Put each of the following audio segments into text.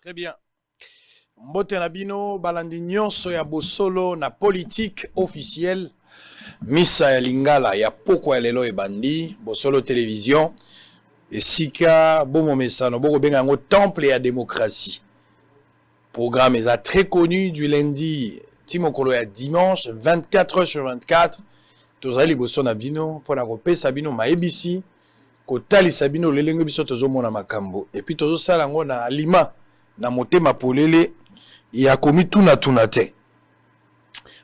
Très bien. Mbote na bino balandi nyonso ya bosolo na politique officielle. Misa ya lingala ya poko ya lelo ebandi bosolo télévision. Esika bomo mesano boko benga ngo temple ya démocratie. Programme est très connu du lundi timokolo ya dimanche 24h sur 24. Tozali boso na bino pona ko pesa bino maebisi ko talisa bino lelenge biso tozo mona makambo et puis tozo sala ngo na alima na motema polele ya komi tuna te.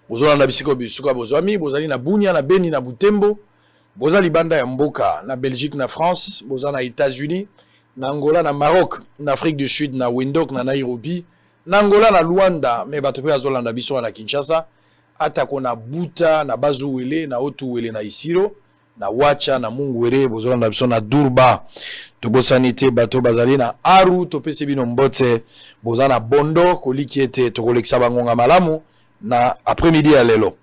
Bozola na bisiko bisuka bozwami bozali na Bunia na Beni na Butembo bozali banda ya mboka na Belgique na France bozala na États-Unis na Angola na Maroc na Afrique du Sud na Windhoek na Nairobi na Angola na Luanda me bato pe azolanda biso na Kinshasa atako na Buta na Bazuwele na Otuwele na Isiro na Wacha na Mungwere bozala na biso na Durba tobosanite bato bazali na Aru topesi bino mbote bozala na Bondo koliki ete tokolekisa bangonga malamu na après-midi ya lelo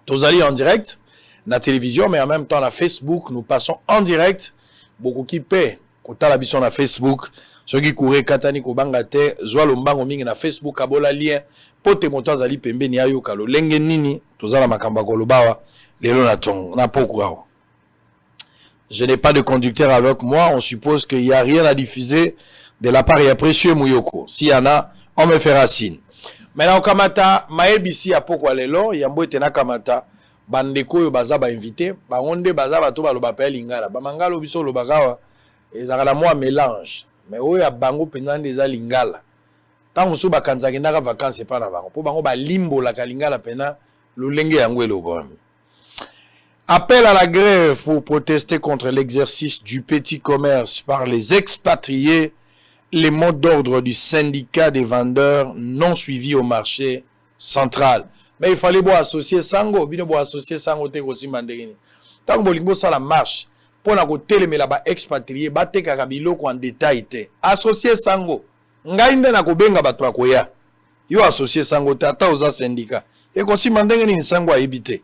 tozali en direct na télévision mais en même temps na Facebook nous passons en direct beaucoup qui paie kotala biso na Facebook soki kure katani kobanga te zwa lombango mingi na Facebook abola lien pote moto azali pembeni ayoka lolenge nini tozala makambo kolobawa lelo na tongo na poko. Je n'ai pas de conducteur avec moi, on suppose qu'il n'y a rien à diffuser de la part de précieux Mouyoko. S'il y en a, on me fera signe. Maintenant, kamata maebisi ya poko lelo yambo etena kamata bandeko yo baza ba invité ba onde baza bato ba loba pa lingala ba mangalo biso loba kawa ezakala moi mélange mais oyo ya bango penza ndeza lingala tango so bakanzaki ndaka vacances pa na bango po bango ba limbo la kalingala pena lolenge yango elobo. Appel à la grève pour protester contre l'exercice du petit commerce par les expatriés. Les mots d'ordre du syndicat des vendeurs non suivis au marché central. Mais il fallait bo associer sango, bino bo associer sango te ko simandengini. Tango bolingo sala marche, pona ko telemela ba expatrié ba te kaka biloko en détail te. Associer sango. Ngai nde na ko benga bato akoya. Yo associer sango te ata oza syndicat. E ko simandengini ni sango ayibite.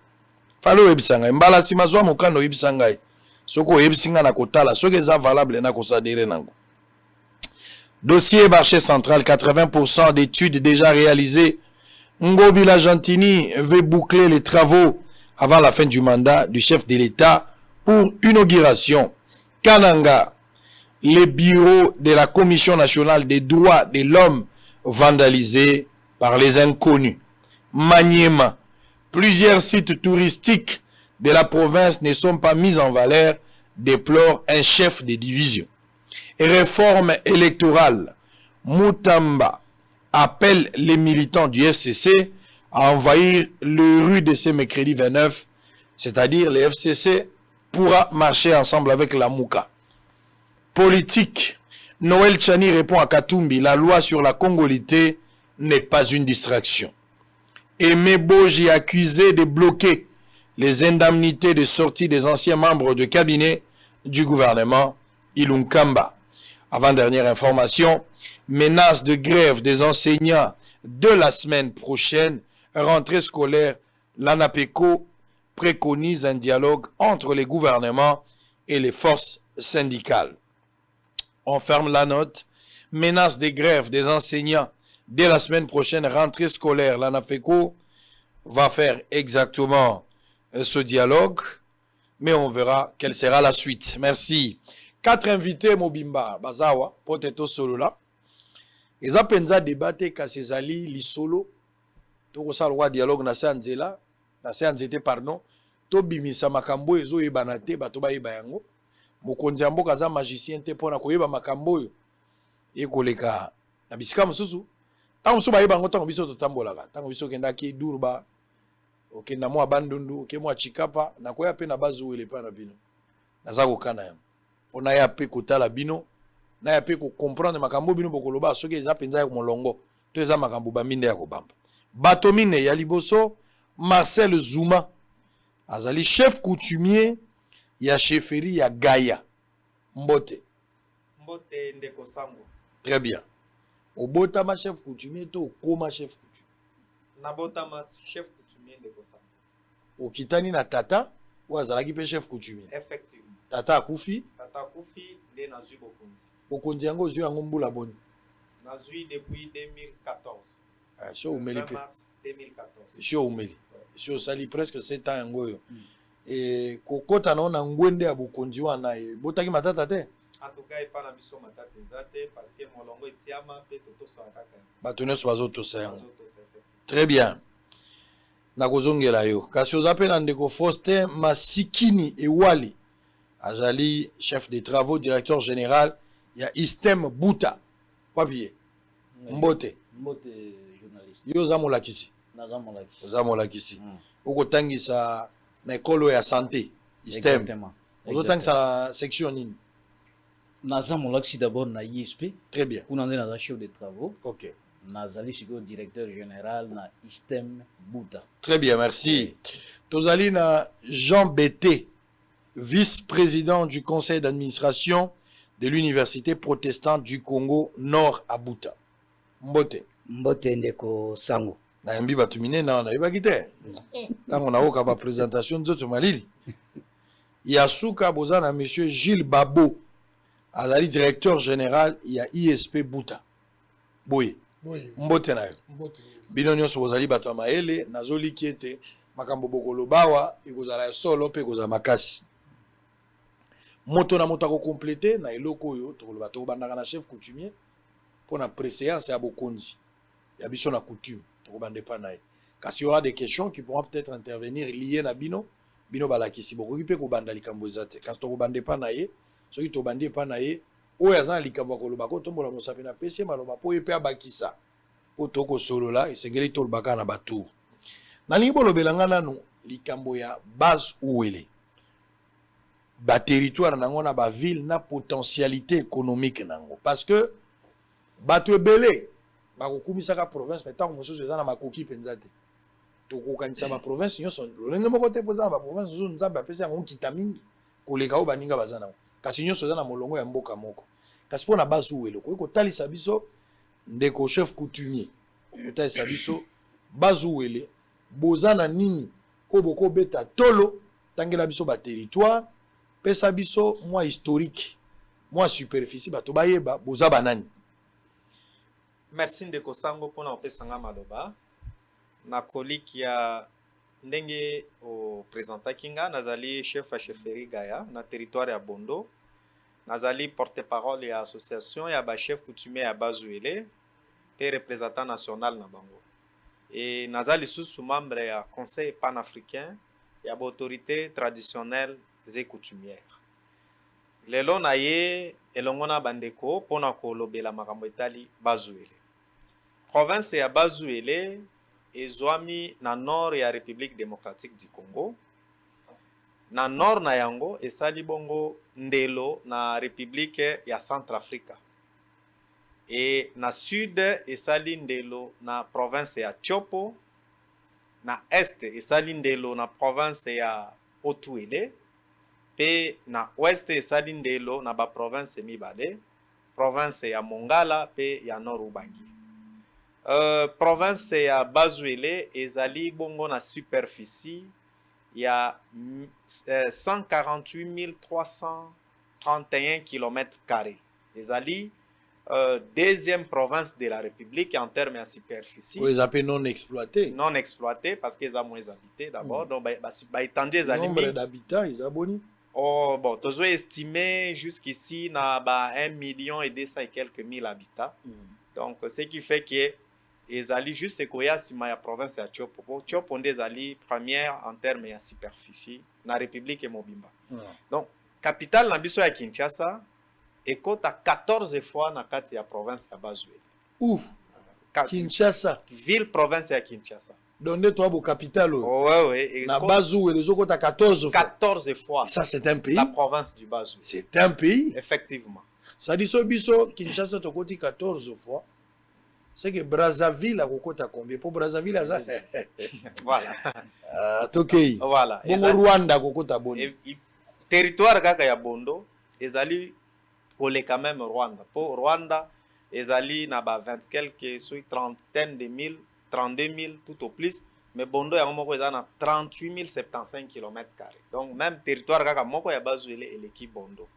Falo ebisanga mbala simazwa mokano ebisanga. Soko ebisinga na kotala, soki eza valable na kosadere nango. Dossier marché central, 80% d'études déjà réalisées. Ngobi Lagentini veut boucler les travaux avant la fin du mandat du chef de l'État pour inauguration. Kananga, les bureaux de la Commission nationale des droits de l'homme vandalisés par les inconnus. Maniema, plusieurs sites touristiques de la province ne sont pas mis en valeur, déplore un chef de division. Réforme électorale. Moutamba appelle les militants du FCC à envahir les rues de ce mercredi 29, c'est-à-dire le FCC pourra marcher ensemble avec la Mouka. Politique. Noël Chani répond à Katumbi, la loi sur la congolité n'est pas une distraction. Aimé Boji accusé de bloquer les indemnités de sortie des anciens membres de cabinet du gouvernement Ilunkamba. Avant-dernière information, menace de grève des enseignants de la semaine prochaine, rentrée scolaire, l'ANAPECO préconise un dialogue entre les gouvernements et les forces syndicales. On ferme la note, menace de grève des enseignants dès la semaine prochaine, rentrée scolaire, l'ANAPECO va faire exactement ce dialogue, mais on verra quelle sera la suite. Merci. 4 invités Mobimba Bazawa poteto solo là. Eza penza débatté kasezali li solo. To sa loi dialogue na sanzela, na sanzete pardon. To bimisa makambo ezo yebana te bato ba yeba yango. Mokonzi ya mboka za magicien te pona koyeba makambo yo. Ekoleka na bisika mususu. Tango so ba yeba ngo tango biso to tambolaka. Tango biso kenda ki Durba. Okenda mo Bandundu, okemo Chikapa na koya pe na Bazuwele pa na bino. Naza kokana yango. On a ya pe kotala bino na ya pe ko comprendre makambo bino bokoloba soki eza penza ya molongo to eza makambo ba minde ya kobamba bato mine ya liboso Marcel Zuma azali chef coutumier ya chefferie ya Gaya Mbote ndeko sango. Très bien. Obota ma chef coutumier to koma chef coutumier Nabota ma chef coutumier ndeko sango. Okitani na tata ou azalaki pe chef coutumier. Effectivement. Tata akufi Tata kufi nde na zwi bokonzi. Bokonzi yango zwi yango mbula boni. Nazui depuis 2014. Sio umeli 20 pe. mars 2014. Sio umeli. Sio sali presque 7 ans ngoyo. Et kokota na ngwende ya bokonzi wana botaki matata te. En tout cas, il pas na biso matata ezate parce que molongo etiama pe toto so akaka. Bato nyonso bazotosa yango. Bazotosa effectivement. Très bien. Nakozongela yo. Kasi ozape na ndeko Faustin Masikini Ewali. Azali chef des travaux, directeur général ya Istem Buta. Papier. Mbote. Mbote journaliste. Yo za molakisi. Naza molakisi. Oza molakisi. Okotangisa na ekolo ya santé. Istem. Exactement. Okotangisa na section nini? Naza molakisi d'abord na ISP. Très bien. Pour naza naza chef de travaux. OK. Nazali siko directeur général na Istem Buta. Très bien, merci. Tozali na Jean Bété, vice-président du conseil d'administration de l'université protestante du Congo Nord à Buta. Mbote. Mbote ndeko sango. Na yambi batumine na yebaki te. Tango na oka ba présentation nzoto malili. Yasuka boza na monsieur Gilles Babo, azali directeur général ya ISP Buta. Boye. Mbote na yo. Bino nyonso bozali bato ya mayele nazoliki ete makambo bokolobawa ekozala ya solo mpe ekozala makasi. Moto na moto akokomplete na eloko oyo tokoloba tokobandaka na chef coutumier mpo na préséance ya bokonzi ya biso na coutume tokobande pa na ye. Kasi y aura des questions qui pourront peut-être intervenir liées na bino balakisi bokoki mpe kobanda likambo eza te. Kasi tokobande pa na ye soki tobandi pa na ye oyo aza na likambo akoloba ko tombola mosapi na pesi ye maloba mpo ye mpe abakisa po tokosolola esengeli tolobaka na batour. Nalingi bolobela nga nanu likambo ya base uwele baterritoire nango na baville na potentialité économique nango parce que bato ebele bakokumisaka province mais ntango mosusu eza na makoki mpenza te tokokanisa baprovince nyonso lolenge moko te mpo eza na baprovince ozo nzambe apesi yango nkita mingi koleka oyo baninga baza nango kasi nyonso eza na molongo ya mboka moko. Kasi mpo na base uwele okoki kotalisa biso ndeko chef coutumier kotalisa biso base uwele boza na nini ko bokobeta tolo tangela biso baterritoire pesa biso mwa historique mwa superficie bato bayeba boza banani. Merci ndeko sango pona opesanga maloba. Na koliki ya ndenge o présentaki nga nazali chef à chefferie Gaya na territoire ya Bondo. Nazali porte-parole ya association ya ba chef coutumier ya Bazuele et représentant national na bango. Et nazali sous membre ya conseil panafricain ya autorité traditionnelle et coutumière. Lelo na ye elongo na bandeko pona kolobela makambo etali Bazuele. Province ya Bazuele ezwami na nord ya République démocratique du Congo. Na nord na yango esali bongo ndelo na République ya Centrafrica. Et na sud esali ndelo na province ya Chopo. Na est esali ndelo na province ya Otuele. Pe na ouest esali ndelo na ba province mibale. Province ya Mongala pe ya Nord Ubangi. Province ya Bazuele ezali bongo na superficie ya 148 331 km². Ezali deuxième province de la République en termes de superficie. Vous appelez non exploité. Non exploité parce qu'ils ont moins habité d'abord. Donc, étendu les nombre d'habitants, ils abonnent. Oh, bon, tu as estimé jusqu'ici, na 1 million et 200 et quelques mille habitants. Donc, ce qui fait que les alliés juste c'est qu'il y a la province de Chopo. Chopo est alliés première en termes de superficie dans la République de Mobimba. Donc, capitale Nabiso à Kinshasa et côte à 14 fois dans la province de Bazuele. Ouf! Kinshasa. Ville province de Kinshasa. Donc, toi, vos capitales. Oui. Na Bazou et les autres à 14 fois. 14 fois. Ça, c'est un pays. La province du Bazou. C'est un pays. Effectivement. Ça dit, Biso, Kinshasa, tu as 14 fois. C'est que Brazzaville a combien? Pour Brazzaville, ça. Voilà. Ok. Voilà. Pour Rwanda, a bon. Territoire kaka ya Bondo, ezali koleka même Rwanda. Pour Rwanda, ezali na ba 20 quelques, soit trentaine de mille, 32 000 tout au plus. Mais Bondo ya moko ezali na 38 075 km². Donc même territoire kaka moko ya Bazuele eleki Bondo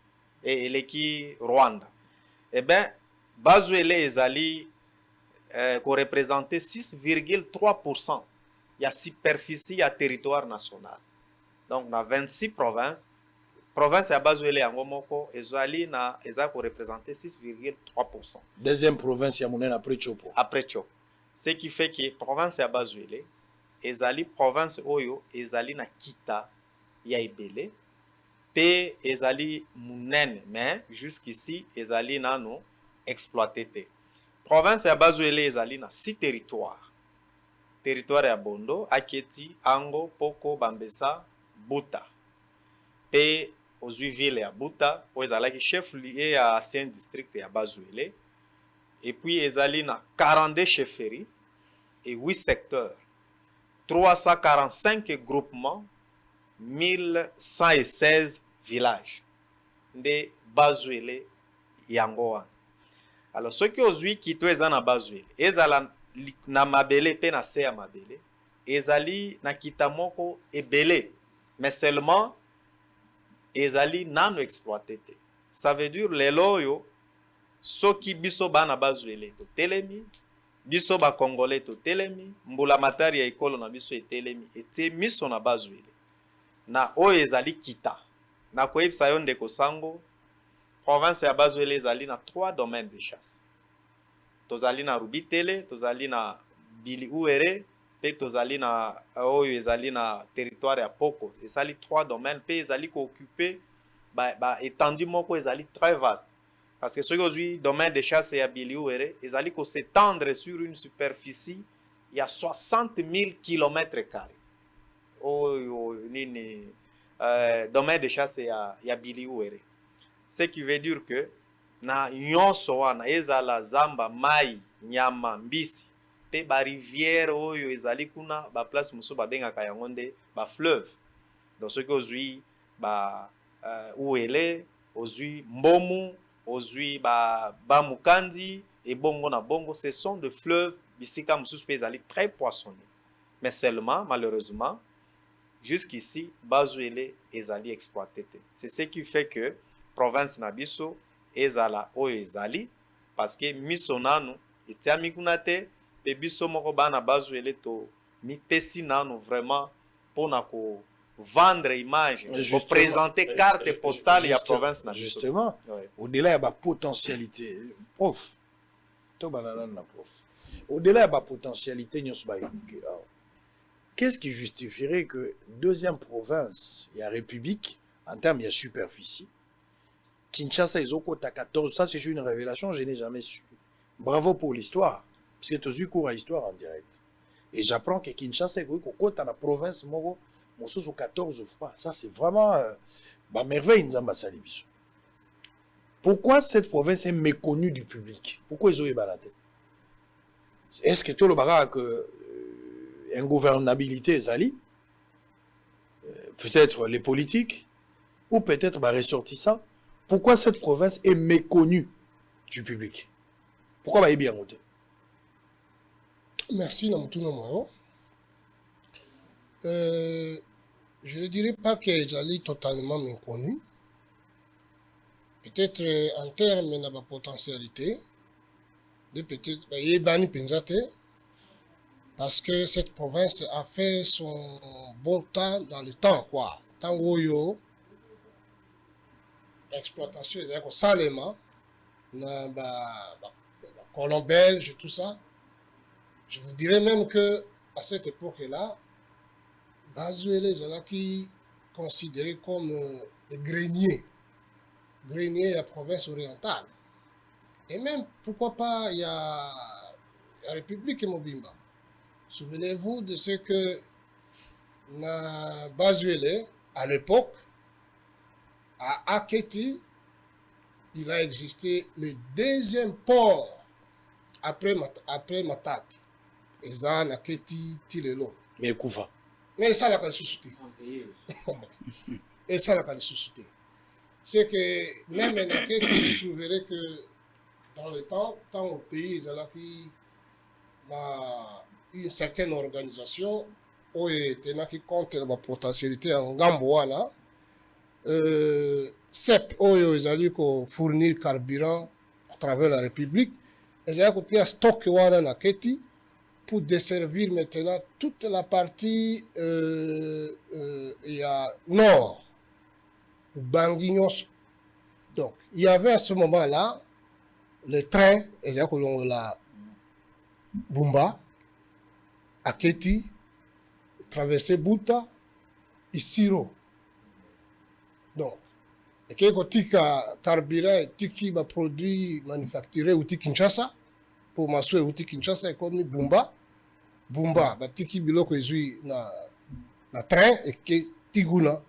et eleki Rwanda. Eh bien, Bazuele ezali ko représenter 6,3% ya superficie ya territoire national. Donc na 26 provinces, province ya Bazuele yango moko ezali na eza ko représenter 6,3%. Deuxième province ya monene après Chopo. Après Chopo. Ce qui fait que province ya Bazuele ezali province oyo ezali na kita ya ebele pe ezali munene, mais jusqu'ici ezali nano exploité te. Province ya Bazuele ezali na 6 territoires. Territoire ya Bondo, Aketi, Ango, Poko, Bambesa, Buta. Pe ozwi ville ya Buta, po ezalaki chef lié ya ancien district ya Bazuele. Et puis ezali na 42 chefferies et 8 secteurs. 345 groupements, 1116 villages de Bazuele yango wana. Alors soki ozwi kito eza na Bazuele, ezala na mabele pe na se ya mabele, ezali na kita moko ebele, mais seulement ezali nano exploité te. Ça veut dire lelo oyo soki biso bana Bazuele to telemi, biso ba congolais to telemi, mbula matari ya ekolo na biso etelemi, etie miso na Bazuele. Na oyo ezali kita. Na koyebisa yo ndeko sango, province ya Bazuele ezali na 3 domaines de chasse. Tozali na Rubitele, tozali na Bili Uere, pe tozali na oyo ezali na territoire ya Poko. Ezali 3 domaines, pe ezali ko occuper étendue moko ezali très vaste. Parce que ce que domaine de chasse ya Bili Uere, ezali ko s'étendre sur une superficie il y a 60 000 km². Oyo nini domaine de chasse ya Bili Uere. Ce qui veut dire que na nyonso wana ezala zamba mai nyama mbisi pe ba rivière oyo ezali kuna ba place muso ba bengaka yango nde ba fleuve. Donc ce que ozwi ba Uele, ozwi Mbomu, ozwi ba Mukandi et bongo na bongo, ce sont des fleuves bisika mususu pe ezali très poissonneux. Mais seulement malheureusement jusqu'ici Bazuele ezali exploité. C'est ce qui fait que province na biso ezala oyo ezali parce que miso nanu etiami kuna te pe biso moko bana Bazuele to mipesi nanu vraiment pona ko vendre image, pour présenter carte postale ya province na biso. Justement, ouais. Au-delà ya ba potentialité prof. To banana na prof. Au-delà ya ba potentialité nyonso ba évoquer là. Qu'est-ce qui justifierait que deuxième province ya République en termes de superficie Kinshasa ezokota 14, ça c'est une révélation, je n'ai jamais su. Bravo pour l'histoire, parce que tu as eu cours à histoire en direct. Et j'apprends que Kinshasa ezokota na province moko mosusu 14 fois. Ça c'est vraiment bah merveille nzamba sali biso. Pourquoi cette province est méconnue du public? Pourquoi ils ont ébaladé? Est-ce que tout le bagarre que ingouvernabilité ezali, peut-être les politiques ou peut-être bah ressortissants? Pourquoi cette province est méconnue du public? Pourquoi va y bien noter? Merci Namutuna Maro. Je ne dirais pas qu'elle est totalement méconnue. Peut-être en termes de la potentialité, de peut-être parce que cette province a fait son bon temps dans le temps, quoi. Tant où l'exploitation des Salema, colon belge, tout ça. Je vous dirais même que à cette époque-là, Bazuele qui considéré comme le grenier de la province orientale. Et même, pourquoi pas, il y a la République Mobimba. Souvenez-vous de ce que Bazuele, à l'époque, à Aketi, il a existé le deuxième port après Matadi. Et ça, Aketi, Tilelo. Mais Koufa. Mais ça, la qualité. Et ça, la qualité. C'est que même en Aketi, vous trouverez que dans le temps, quand au pays, il y a une certaine organisation qui compte la potentialité en Gamboana, CEP, ils allaient fournir carburant à travers la République. Et j'ai côté à stock wana na keti pour desservir maintenant toute la partie nord, Banguignos. Donc, il y avait à ce moment-là les trains, et j'ai qu'on la Bumba, Aketi, traverser Buta, Isiro. Donc, et qu'il y a carburant et tiki ba produit manufacturé ou Kinshasa, pour m'assurer ou Kinshasa comme Bumba, ba tiki biloko ezui na train et que tiguna.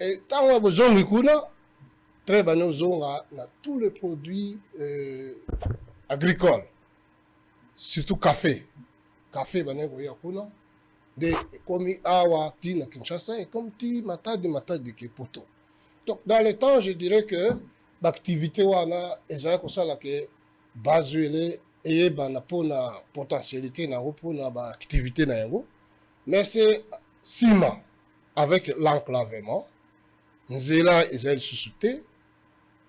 Et tant qu'on a besoin de kuna, très bien nous avons tous les produits agricoles, surtout café. Café banen ko yakuna de comme awa ti na Kinshasa et comme ti matadi ke poto. Donc dans le temps je dirais que l'activité wana ezala ko sala ke bazuele et bana pona potentialité na pona ba activité na yango, mais c'est ciment avec l'enclavement nzela ezali susute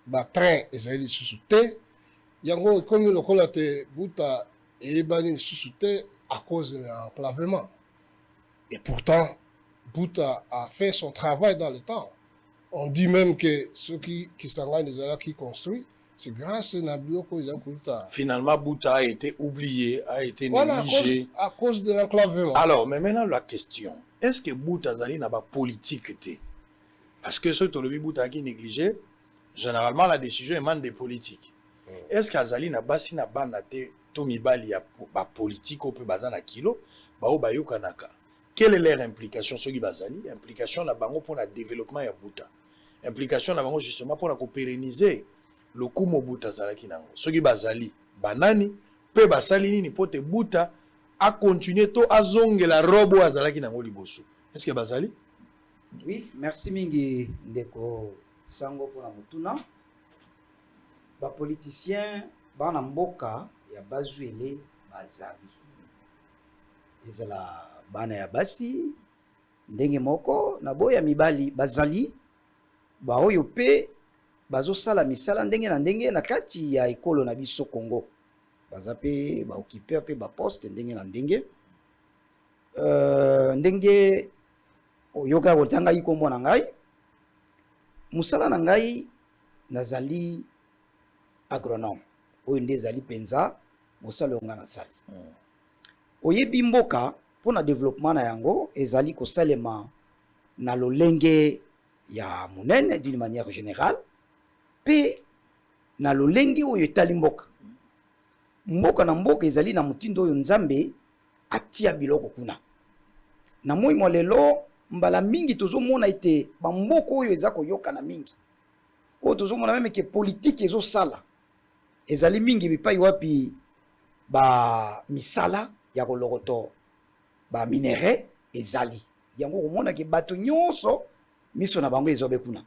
ba train ezali susute yango comme lokola te buta et bani susute à cause de l'enclavement. Et pourtant, Bouta a fait son travail dans le temps. On dit même que ceux qui s'engagent, qui construisent, c'est grâce à Nabiloko et Bouta. Finalement, Bouta a été oublié, a été négligé. À cause de l'enclavement. Alors, mais maintenant, la question, est-ce que Bouta Zali n'a pas politique? Parce que ce que le Bouta qui est négligé, généralement, la décision émane des politiques. Est-ce qu'Azali n'a pas si n'a pas naté Tomibali ya ba politique au peu bazana kilo ba o bayo kanaka. Quelle est leur implication ceux qui bazali? Implication na bango pour le développement ya Bouta. Implication na bango justement pour la pérenniser le kumo Bouta zalaki nango. Ceux qui bazali banani pe basali nini pote Bouta a continuer to azonge la robo azalaki nango liboso. Est-ce que bazali? Oui, merci mingi ndeko sango pour la mutuna. Ba politicien bana mboka ya bazuele bazali ezala bana ya basi ndenge moko na boya mibali bazali ba oyo pe bazosala misala ndenge na ndenge na kati ya ekolo na biso Congo baza pe ba occuper pe ba poste ndenge na ndenge ndenge oyoka kotanga ikombo na ngai musala na ngai nazali agronome oyo nde ezali penza mosala onga na sali oyebi mboka pona développement na yango ezali kosalema na lolenge ya munene d'une manière générale pe na lolenge oyo etali mboka na mboka ezali na mutindo oyo nzambe atia biloko kuna na moi mwa lelo mbala mingi tozomona ete bamboka oyo eza koyoka na mingi oyo tozomona meme ke politique ezosala ezali mingi bipai wapi ba misala ya koloroto ba minere ezali yango komona ke bato nyonso miso na bango ezobe kuna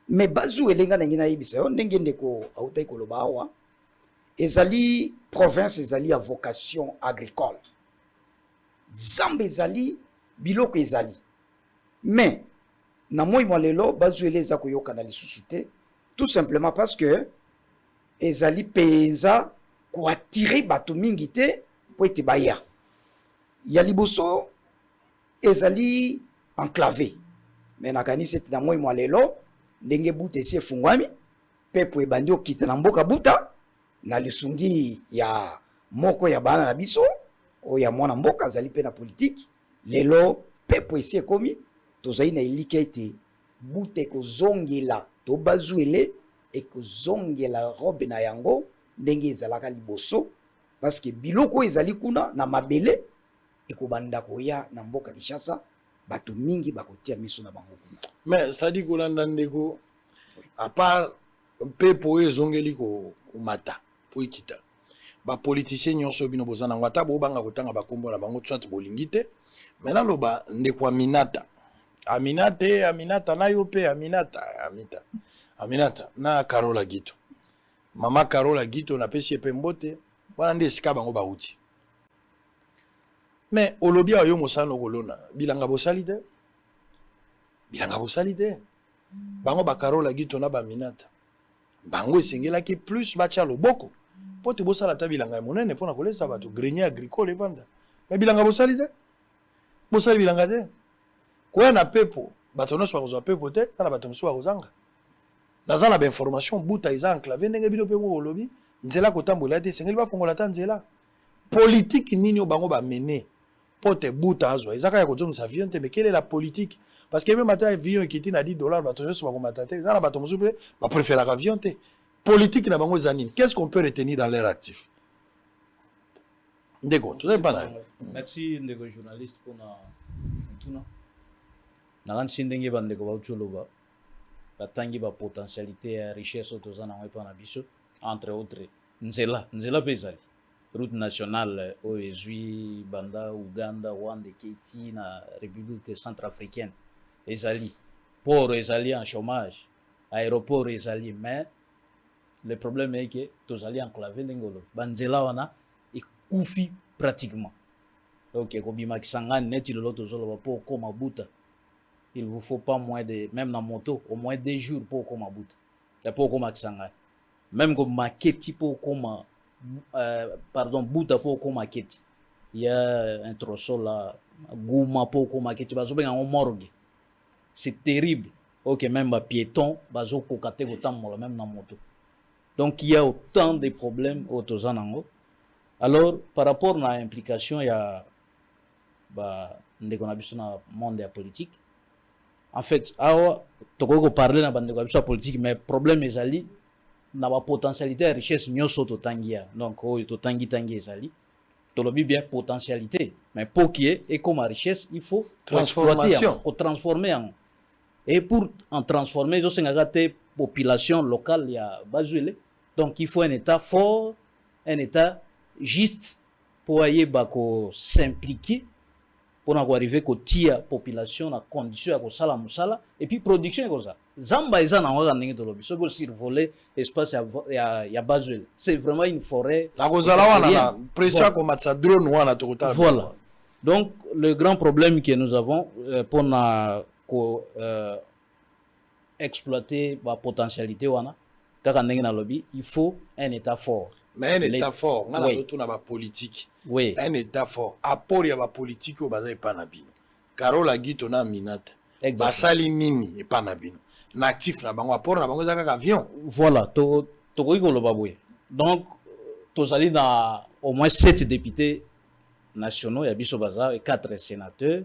me bazu elenga na ngina yebisa yo ndenge ndeko autai koloba awa ezali province ezali ya vocation agricole zambe ezali biloko ezali mais na moi mwa lelo bazu eleza koyoka na lisusu te tout simplement parce que ezali penza ko attirer bato mingi te po ete baya ya liboso ezali enclavé mais nakanisi ete na moi mwa lelo ndenge Buta esi efungwami pepo ebandi okita na mboka Buta na lisungi ya moko ya bana na biso oyo ya mwana mboka azali pe na politique lelo pepo esi ekomi tozali na elika ete Buta ekozongela to bazuele ekozongela robe na yango ndenge ezalaka liboso parce que biloko ezali kuna na mabele ekobanda koya na mboka Kinshasa bato mingi bakotia miso na bango kuna. Mais ça dit kolanda ndeko à part pepo ezongeli ko mata po ikita ba politicien nyonso bino bozana ngata bo banga kotanga bakombo na bango tswat bolingite maintenant loba ndeko Aminata na yo pe Aminata na Carola Gito mama Carola Gito na pesi pe mbote wana nde sika bango bauti mais olobi ayo mosano kolona bilanga bosali te bango ba Carola Gito na ba Aminata bango esengelaki plus batia loboko po te bosala ta bilanga ya monene mpona kolesa bato grenier agricole evanda me bilanga bosali te bosali bilanga te koya na pepo bato nyonso bakozwa pepo te eza na bato mosusu bakozanga naza na bainformation buta eza enclave ndenge bino mpe moko bolobi nzela kotambola te esengeli bafongola ta nzela politique nini oyo bango bamene po te buta azwa eza kaka ya kozongisa avion te mais quelle est la politique parce que même ata avion ekiti na $10 bato nyonso bakomata te eza na bato mosusu mpe bapréféraka avion te politique na bango eza nini qu'est-ce qu'on peut retenir dans leur actif ndeko tozali mpa na merci ndeko journaliste mpona ntuna nakanisi ndenge bandeko bauti oloba batangi bapotentialité ya richesse oyo toza nango epa na biso entre autres nzela mpe ezali route nationale oyo ezwi banda uganda rwanda eketi na république centrafricaine ezali port ezali en chômage aéroport ezali mais le problème est que tozali enclavé ndenge olobi banzela wana ekufi pratiquement donc ekobimakisa ngani neti lelo tozoloba mpo okoma buta il vous faut pas moins de même na moto au moins 2 jours pour okoma buta po okomakisa ngani même ko maketi po okoma pardon buta po okoma keti il y a un trosso là Gouma po okoma keti bazobenga ngo morgue c'est terrible ok même ba piéton bazo kokate kotambola même na moto donc il y a autant de problèmes au tozanango alors par rapport à l'implication il y a ba ndeko na biso na monde ya politique en fait awa tokoko parler na bandeko na biso ya politique mais problème ezali na ba potentialité ya richesse nyonso totangia donc oyo totangi ezali tolobi bien potentialité mais pour qui est et comme richesse il faut transformation pour transformer en et pour en transformer zo sengaka te population locale ya bazuele donc il faut un état fort un état juste pour ayeba ko s'impliquer pour arriver ko tia population na condition ya ko sala musala et puis production ko ça zamba eza na ngaka ndenge tolobi so ko survoler espace ya bazuele c'est vraiment une forêt la kozala wana na pression ko matsa drone wana to kota voilà donc le grand problème que nous avons pour na ko exploiter ba potentialité wana kaka ndenge na lobby il faut un état fort mais un état fort on a surtout na ba politique oui un état fort apport ya ba politique o baza epa na bino Carola Gito na Minata basali nini epa na bino na actif na bango apport na bango za kaka avion voilà to ko ikoloba boye donc tozali na au moins 7 députés nationaux ya biso baza et 4 sénateurs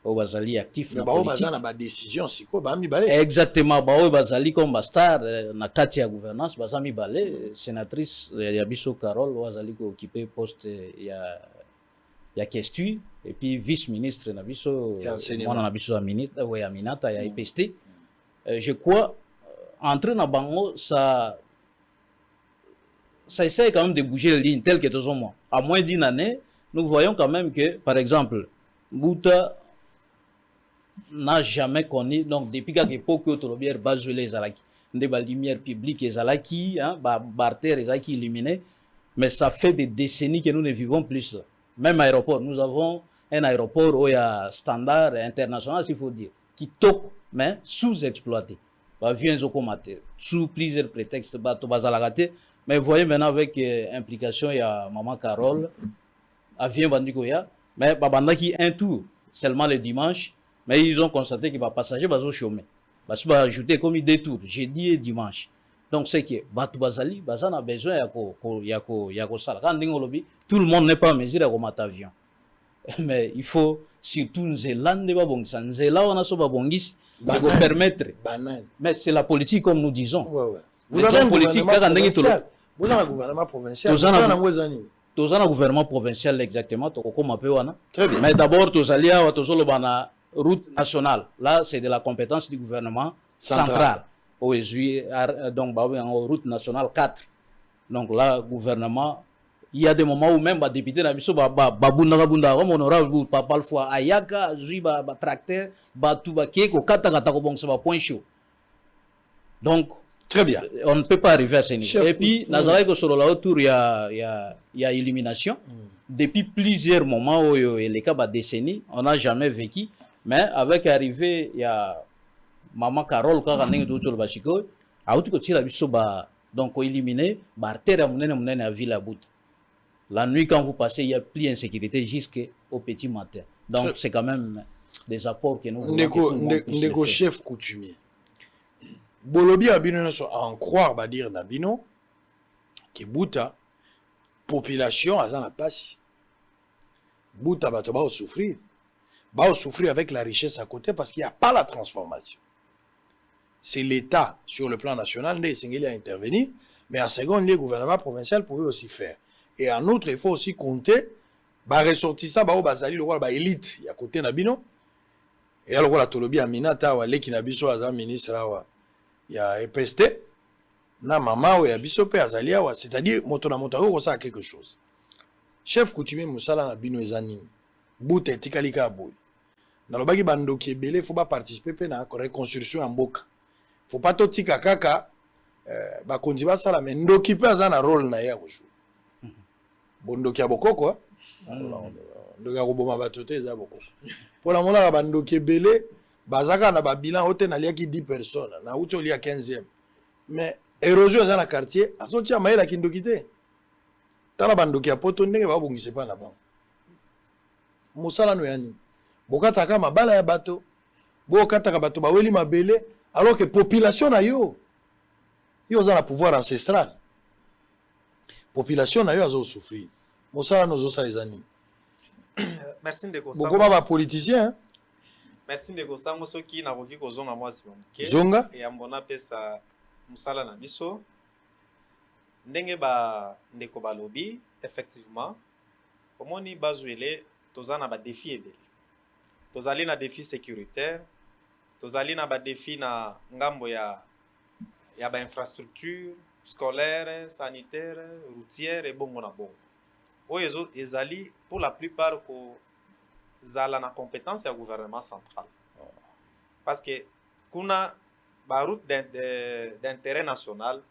au bazali actif na ba baza na ba décision siko ba mibale exactement ba o bazali comme ba star na kati ya gouvernance baza mibale sénatrice ya biso Carole bazali ko occuper poste ya question et puis vice ministre na biso mwana na biso ya ministre ouais ya Minata ya EPST je crois entrer na bango ça essaie quand même de bouger les lignes telles que tous au moins à moins d'une année nous voyons quand même que par exemple Bouta n'a jamais connu donc depuis quelque époque que Tolobier Bazuele ezalaki nde ba lumière publique ezalaki hein ba barter ezalaki illuminé mais ça fait des décennies que nous ne vivons plus là même aéroport nous avons un aéroport où il y a standard international s'il faut dire qui toque mais sous-exploité ba vient zokomate sous plusieurs prétextes ba to bazalakate mais voyez maintenant avec implication il y a maman Carole avion bandikoya mais ba bandaki un tour seulement le dimanche. Mais ils ont constaté que les passagers vont chômer. Parce qu'ils vont ajouter comme des tours, jeudi et dimanche. Donc c'est que Batu Bazali, Bazan a besoin de ça. Quand tout le monde n'est pas en mesure de remonter avion. Mais il faut surtout Nzélande de Babongisa. Nzéla, on a ce Babongis qui va permettre. Mais c'est la politique comme nous disons. Vous avez un gouvernement provincial. Vous avez un gouvernement provincial. Vous avez un gouvernement provincial exactement. Très bien. Mais d'abord, tu as dit route nationale. Là, c'est de la compétence du gouvernement central. Donc, route nationale 4. Donc là, gouvernement, il y a des moments où même les députés n'habitent pas honorable parfois ayaka, tracteur, point chaud. Donc, très bien. On ne peut pas arriver à ce niveau. Et puis, sur la autour, il y a illumination. Depuis plusieurs moments, et les cas de décennies, on n'a jamais vécu. Mais avec l'arrivée, il y a Maman Carole, auti kotila biso ba donc éliminer ba artère ya munene ya ville ya Buta. La nuit quand vous passez, il y a plus d'insécurité jusqu'au petit matin. Donc c'est quand même des apports que nous voulons. Ndeko chef coutumier. Bolobi abino so en croire ba dire nabino que Buta population azana passe. Buta bato ba souffrir. Ba souffrir avec la richesse à côté parce qu'il n'y a pas la transformation. C'est l'État sur le plan national qui a intervenu, mais en seconde, le gouvernement provincial pouvait aussi faire. Et en outre, il faut aussi compter, ressortissant, bazali le roi élite, il y a côté nabino. Et là, le roi la tolobi aminata wa leki nabiso azan ministre wa, il y a EPST, na mama ou ya biso pe azalia wa, c'est-à-dire motona motaro ça quelque chose. Chef coutumier musala nabino ezani, Buta etikalika boy. Na lobaki bandoki ebele faut pas participer pe na reconstruction en mboka. Faut pas tout tika kaka bakonzi basala mais ndoki pe aza na rôle na ya koshu. Bondoki ya bokoko ndoki ya koboma bato te eza bokoko. Pona mona bandoki ebele bazaka na ba bilan ote na liaki 10 personnes na uti olia 15e. Mais érosion eza na quartier azotia mayela kindoki te. Tala bandoki ya poto ndenge ba bongise pa na bango. Musala no yani. Bokataka mabala ya bato. Bokataka bato baweli mabele. Alors que la population a yo a un pouvoir ancestral. La population a souffrir. Mosala nos osa les amis. Merci de ça. Beaucoup de politiciens. Merci de ça. Moi ce qui n'a pas qui cause moi c'est Zonga. Et ambona pesa musala na biso. Ndenge ba ndeko ba lobby effectivement. Comment ni bazuele tozana ba défi ebele. Tozali na défi sécuritaire. Tozali na ba défi na ngambo ya ba infrastructure scolaire, sanitaire, routière et bongo na bongo. Oyo ezali pour la plupart ko zala na compétence ya gouvernement central. Parce que kuna ba route d'intérêt national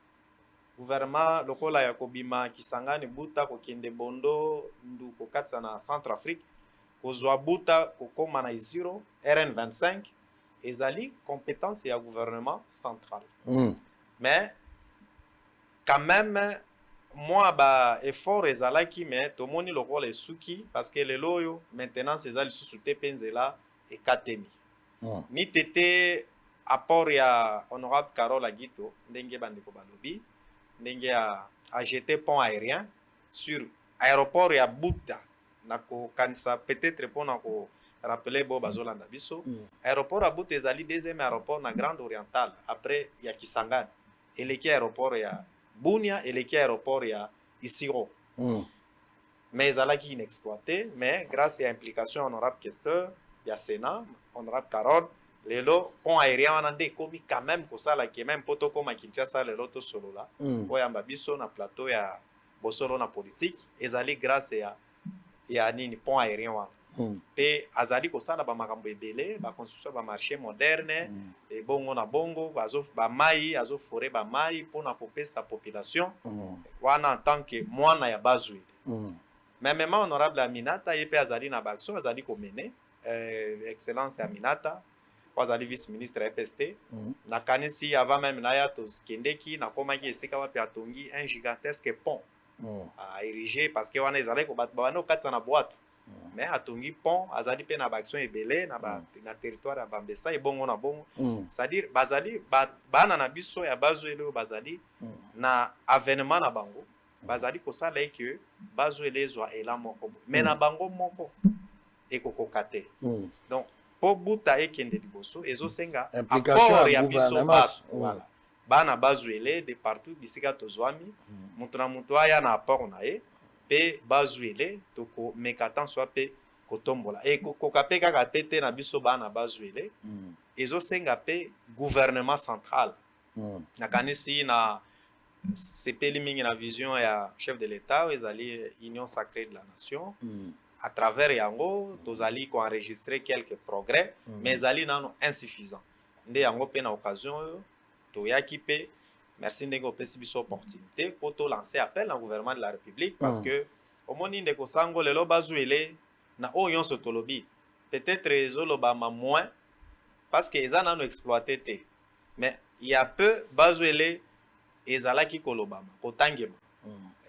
gouvernement lokola ya kobima kisangani Buta ko kende Bondo ndu ko katsa na Centrafrique ko zwa Buta ko koma na Iziro RN25 ezali compétence ya gouvernement central. Mais quand même moi ba effort ezalaki mais tomoni lokola esuki parce que le loyo maintenant ezali sous-souté penzela et katemi. Ni tete apport ya honorable Carole Agito ndenge bandeko balobi ndenge a jeté pont aérien sur aéroport ya Buta nako kanisa peut-être pour nako rappeler bo bazolanda biso aéroport à Buta ezali deuxième aéroport na Grande Orientale après ya Kisangani eleki aéroport ya Bunia eleki aéroport ya Isiro mais ezalaki inexploité mais grâce à implication honorable questeur ya Sénat honorable Carole lelo pont aérien wana nde komi quand même kosala ki même poto koma Kinshasa lelo to solola oyamba biso na plateau ya bosolo na politique ezali grâce ya nini pont aérien wana pe azali kosala ba makambo ebele ba construction ba marché moderne e bongo na bongo bazo ba mai azo forer ba mai pona kopesa population wana en tant que mwana ya bazwi même honorable Aminata yepe azali na action azali ko mener excellence Aminata azali vice ministre EPST na kanisi avant même na ya to kendeki na komaki esika wapi atongi un gigantesque pont à ériger parce que wana ezali ko batba no katsa na boîte mais atongi pont azali pe na action ebele na territoire ya Bambesa e bongo na bongo c'est-à-dire bazali bana na biso ya bazwele bazali na avènement na bango bazali ko sala que bazwele zwa ela moko mais na bango moko ekokokate donc po Buta ekende liboso ezosenga implication ya biso baso voilà bana bazwele de partout bisika tozwami mutu na mutu aya na apport na ye pe bazwele toko mekatan soit pe kotombola e kokape kaka tete na biso bana bazwele ezosenga pe gouvernement central na kanisi na sepeli mingi na vision ya chef de l'état ezali union sacrée de la nation à travers yango tozali ko enregistrer quelques progrès mais ezali nano insuffisant nde yango pe na occasion toyaki pe merci ndenge opesi biso opportunité pour to lancer appel au gouvernement de la République parce que omoni ndeko sango lelo bazwele na oyo nyonso tolobi peut-être ezoloba ma moins parce que eza nano exploité te mais il y a peu bazuele ezalaki kolobama kotangema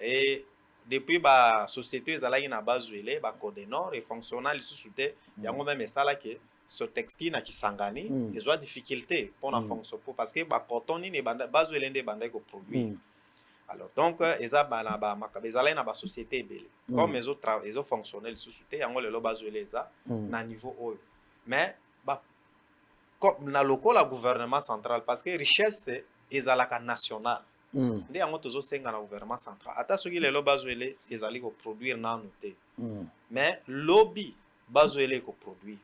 et depuis ba société ezalaki na bazuele ba codenor et fonctionnel lisusu te yango même esalaki ce texte qui na kisangani ezwa difficulté pour na fonction parce que ba coton ni banda bazuele nde banda ko produire alors donc eza bana ba makabe ezalaki na ba société ebele comme les autres fonctionnels lisusu te yango lelo bazuele eza na niveau oyo mais ba comme na lokola gouvernement central parce que richesse ezalaka nationale nde yango tozosenga na gouvernement central ata soki lelo bazuele ezali koproduire nanu te mais lobby bazuele koproduire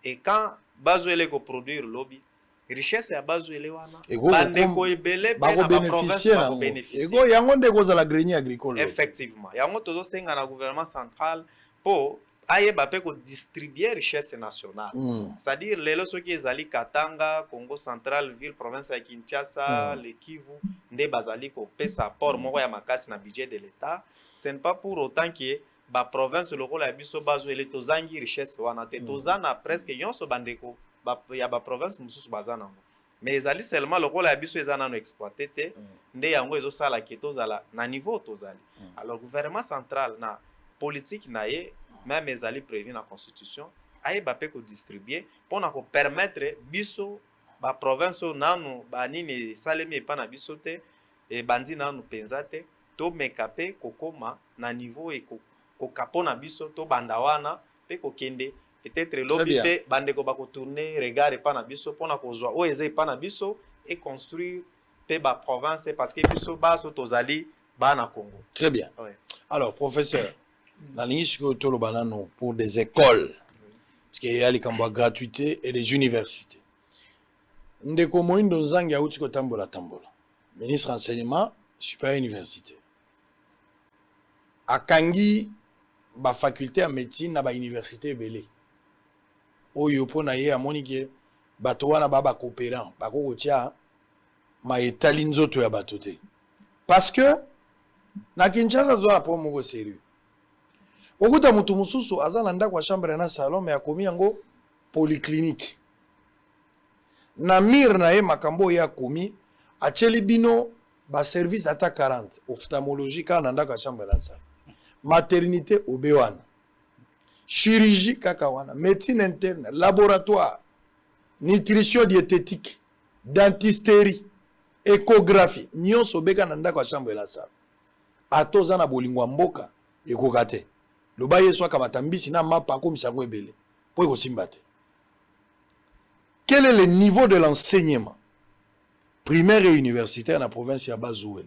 et quand bazuele koproduire lobby richesse ya bazuele wana bandeko ebele mpe na baprovince bakobénéficier yango nde kozala grenier agricole effectivement yango tozosenga na gouvernement central mpo ayeba mpe kodistribue richesse nationale c'est-à-dire lelo soki ezali Katanga, Congo central, ville province ya Kinshasa, le Kivu nde bazali kopesa apport moko ya makasi na budget de l'état ce n'est pas pour autant que ba province lokola ya biso bazuele tozangi richesse wana te tozana presque nyonso bandeko ya ba province mosusu baza nango mais ezali seulement lokola ya biso eza nano exploité te nde yango ezosala ke tozala na niveau tozali alors gouvernement central na politique na ye même ezali prévu na constitution ayeba mpe kodistribue mpona kopermettre biso baprovince oyo nanu banini esalemi epa na biso te ebandi nanu mpenza te tomeka mpe kokóma na niveau kokapo na biso tobanda wana mpe kokende peut-être lobi mpe bandeko bakotourne regard epa na biso mpona kozwa oyo eza epa na biso e construire mpe baprovince parce que biso baso tozali bana Congo. Très bien. Alors professeur nalingi sikoyo toloba nano pour des écoles parce qu'il y a les kambo gratuité et les universités ndeko moindo nzangi auti ko tambola ministre enseignement supérieur université akangi ba faculté ya médecine na ba université ebele oyo pona ye amoni ke bato wana ba coopérant bakoko tia ma etali nzoto ya bato te parce que na Kinshasa zo na po moko sérieux okuta mutu mususu aza na ndako ya chambre na salon mais akomi yango polyclinique na mir na ye makambo ya komi acheli bino ba service ata 40 ophtalmologie kana ndako ya chambre na salon maternité obewana chirurgie kaka wana médecine interne laboratoire nutrition diététique dentisterie échographie nyonso beka na ndako ya chambre na salon atoza na bolingwa mboka ekokate loba yeso akamata mbisi na mapa akomisa ngo ebele po ekosimba te. Quel est le niveau de l'enseignement primaire et universitaire na province ya Bazuel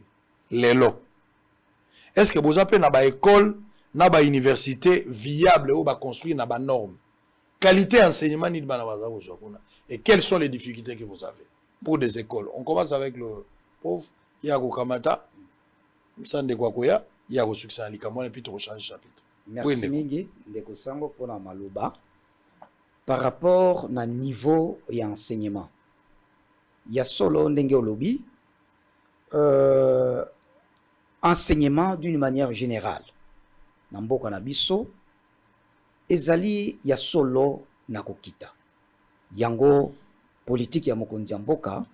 lelo? Est-ce que vous avez na ba école na ba université viable ou ba construire na ba norme qualité enseignement ni bana baza ko kuna et quelles sont les difficultés que vous avez pour des écoles? On commence avec le pauvre Yago Kamata Msande kwa koya Yago succès en likamon et puis tu rechanges chapitre. Merci mingi ndeko sango pona maloba par rapport na niveau ya enseignement ya solo ndenge olobi enseignement d'une manière générale na mboka na biso ezali ya solo na kokita yango politique ya mokonzi ya mboka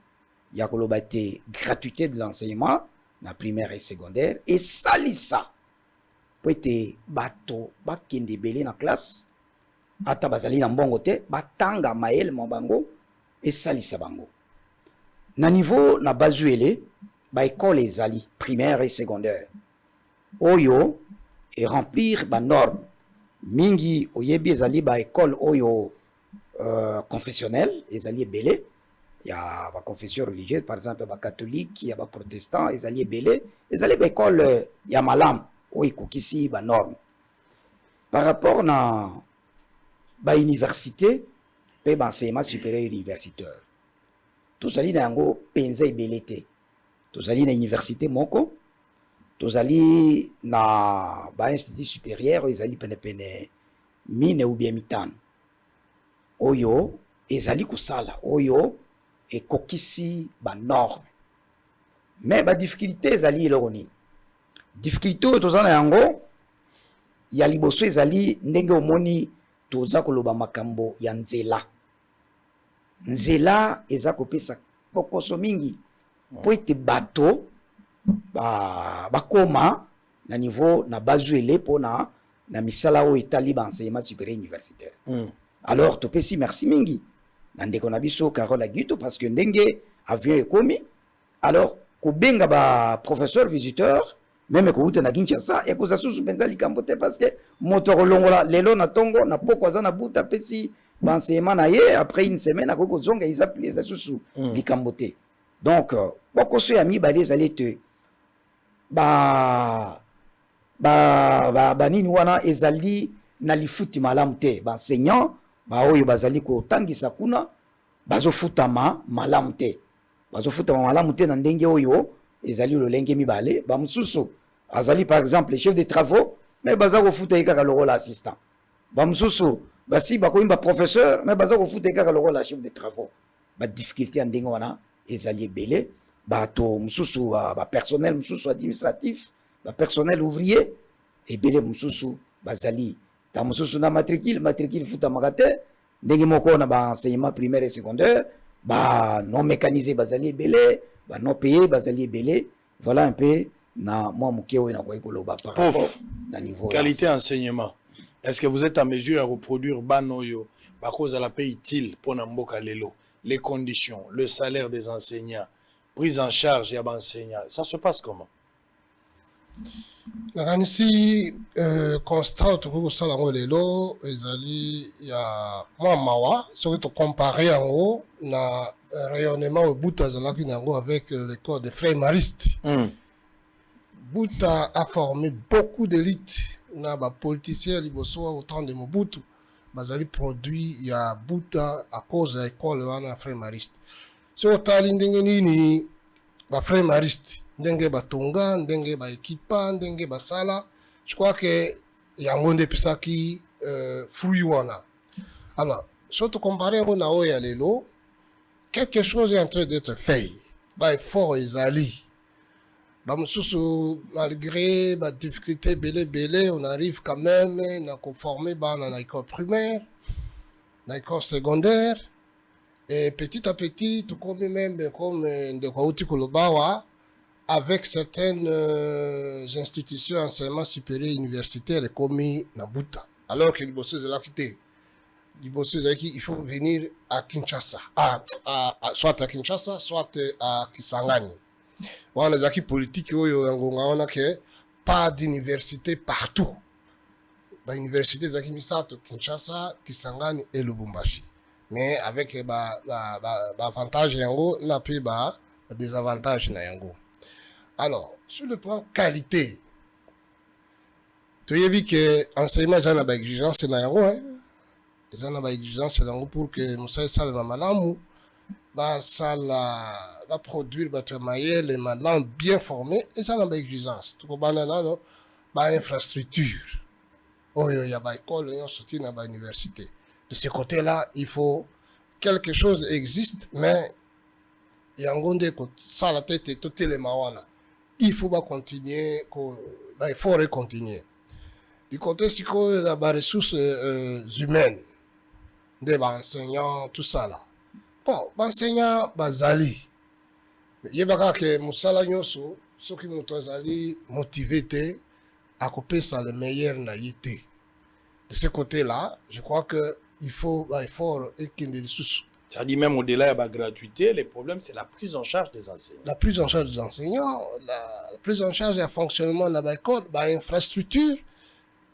ya koloba te gratuité de l'enseignement na primaire et secondaire et salisa poete bato bakende belé na classe ata bazali na mbongo te batanga maele mabango et salisa bango na niveau na Bazuele ba école ezali primaire et secondaire oyo et remplir ba norme mingi oyebi ezali ba école oyo confessionnel ezali belé ya ba confession religieuse par exemple ba catholique ya ba protestant ezali belé ezali ba école ya malam oyo kokisi ba norme par rapport na ba université pe ba enseignement supérieur universitaire tozali na yango penza ebele te tozali na université moko tozali na ba institut supérieur ezali pene mine ou bien mitano oyo ezali kusala oyo ekokisi ba norme mais ba difficulté ezali eloko nini difficulté oyo toza na yango ya liboso ezali ndenge omoni toza koloba makambo ya nzela eza kopesa bokoso mingi po ete bato bakoma na niveau na bazuele po na misala oyo etali enseignement supérieur universitaire. Alors topesi merci mingi na ndeko na biso Carole Aguito parce que ndenge avion ekomi alors kobenga ba professeur visiteur même kouta na Kinshasa ekoza susu penza likambo te parce que moto kolongola lelo na tongo na poko za na buta pesi enseignement na ye après une semaine akoko zonga ils appelé ça susu likambo te. Donc bokoso ya mibale ezali te nini wana ezali na lifuti malamu te enseignant oyo bazali kotangisa kuna bazofutama malamu te na ndenge oyo ezali lolenge mibale bamususu azali par exemple le chef de travaux mais baza kofuta kaka lokola assistant bamususu basi bakoyimba professeur mais baza kofuta kaka lokola chef de travaux difficulté ya ndenge wana ezali ebele bato mususu personnel mususu administratif personnel ouvrier ebele mususu bazali ta mususu na matricule futa magate ndenge moko na enseignement primaire et secondaire non mécanisé bazali ebele non payé bazali ebele. Voilà un peu na moi muke oyo na kwa ikoloba par rapport na niveau qualité enseignement. Est-ce que vous êtes en mesure à reproduire banoyo à cause de la paix utile pour Namboka Lelo, les conditions, le salaire des enseignants, prise en charge et enseignants, ça se passe comment? Ici, constat au salon Lelo, il y a moi mawa, surtout comparé en haut, na rayonnement au Bouta avec l'école de frères maristes. Bouta a formé beaucoup d'élites, na ba politiciens liboso au temps de Mobutu. Bazali produit il y a Bouta à cause de l'école wana frères maristes. So tali ndenge nini ba frères maristes ndenge batonga ndenge ba ekipa ndenge basala, je crois que yango nde pisaki fruit wana. Alors surtout comparé na oya lelo, quelque chose est en train d'être fait. Ba effort ezali. Ba mususu malgré ba difficulté belé on arrive quand même na conformer ba na école primaire, na école secondaire et petit à petit tout comme même comme de Kwauti Kolobawa avec certaines institutions d'enseignement supérieur universitaire commis na Buta. Alors que les bosses de la quitté. Les bosses il faut venir à Kinshasa, soit à Kinshasa, soit à Kisangani. On a des politiques on a que pas d'université partout. Bah université zaki misato Kinshasa, Kisangani et Lubumbashi. Mais avec avantage yango na pi ba désavantage na yango. Alors, sur le plan qualité, tu as vu que l'enseignement est une exigence, c'est une exigence pour que nous soyons malamu, ça va produire les malins bien formés, et ça une exigence. Tu comprends, non? Infrastructure. Oh, il y a une école, il y a une université. De ce côté-là, il faut quelque chose existe, mais il y a un gonde ça la tête et tout les mawana. Il faut pas continuer, il faut continuer. Du côté psycho, il y a des ressources humaines, des enseignants, tout ça là. Bon, enseignants, bazali. Il y a que Moussala Nyoso, ceux qui m'ont motivé à couper ça le meilleur naïté. De ce côté-là, je crois que il faut effort et qu'il y ait des ressources. Ça dit même au-delà de la gratuité, le problème c'est la prise en charge des enseignants. La prise en charge des enseignants, la prise en charge du fonctionnement de l'école, l'infrastructure.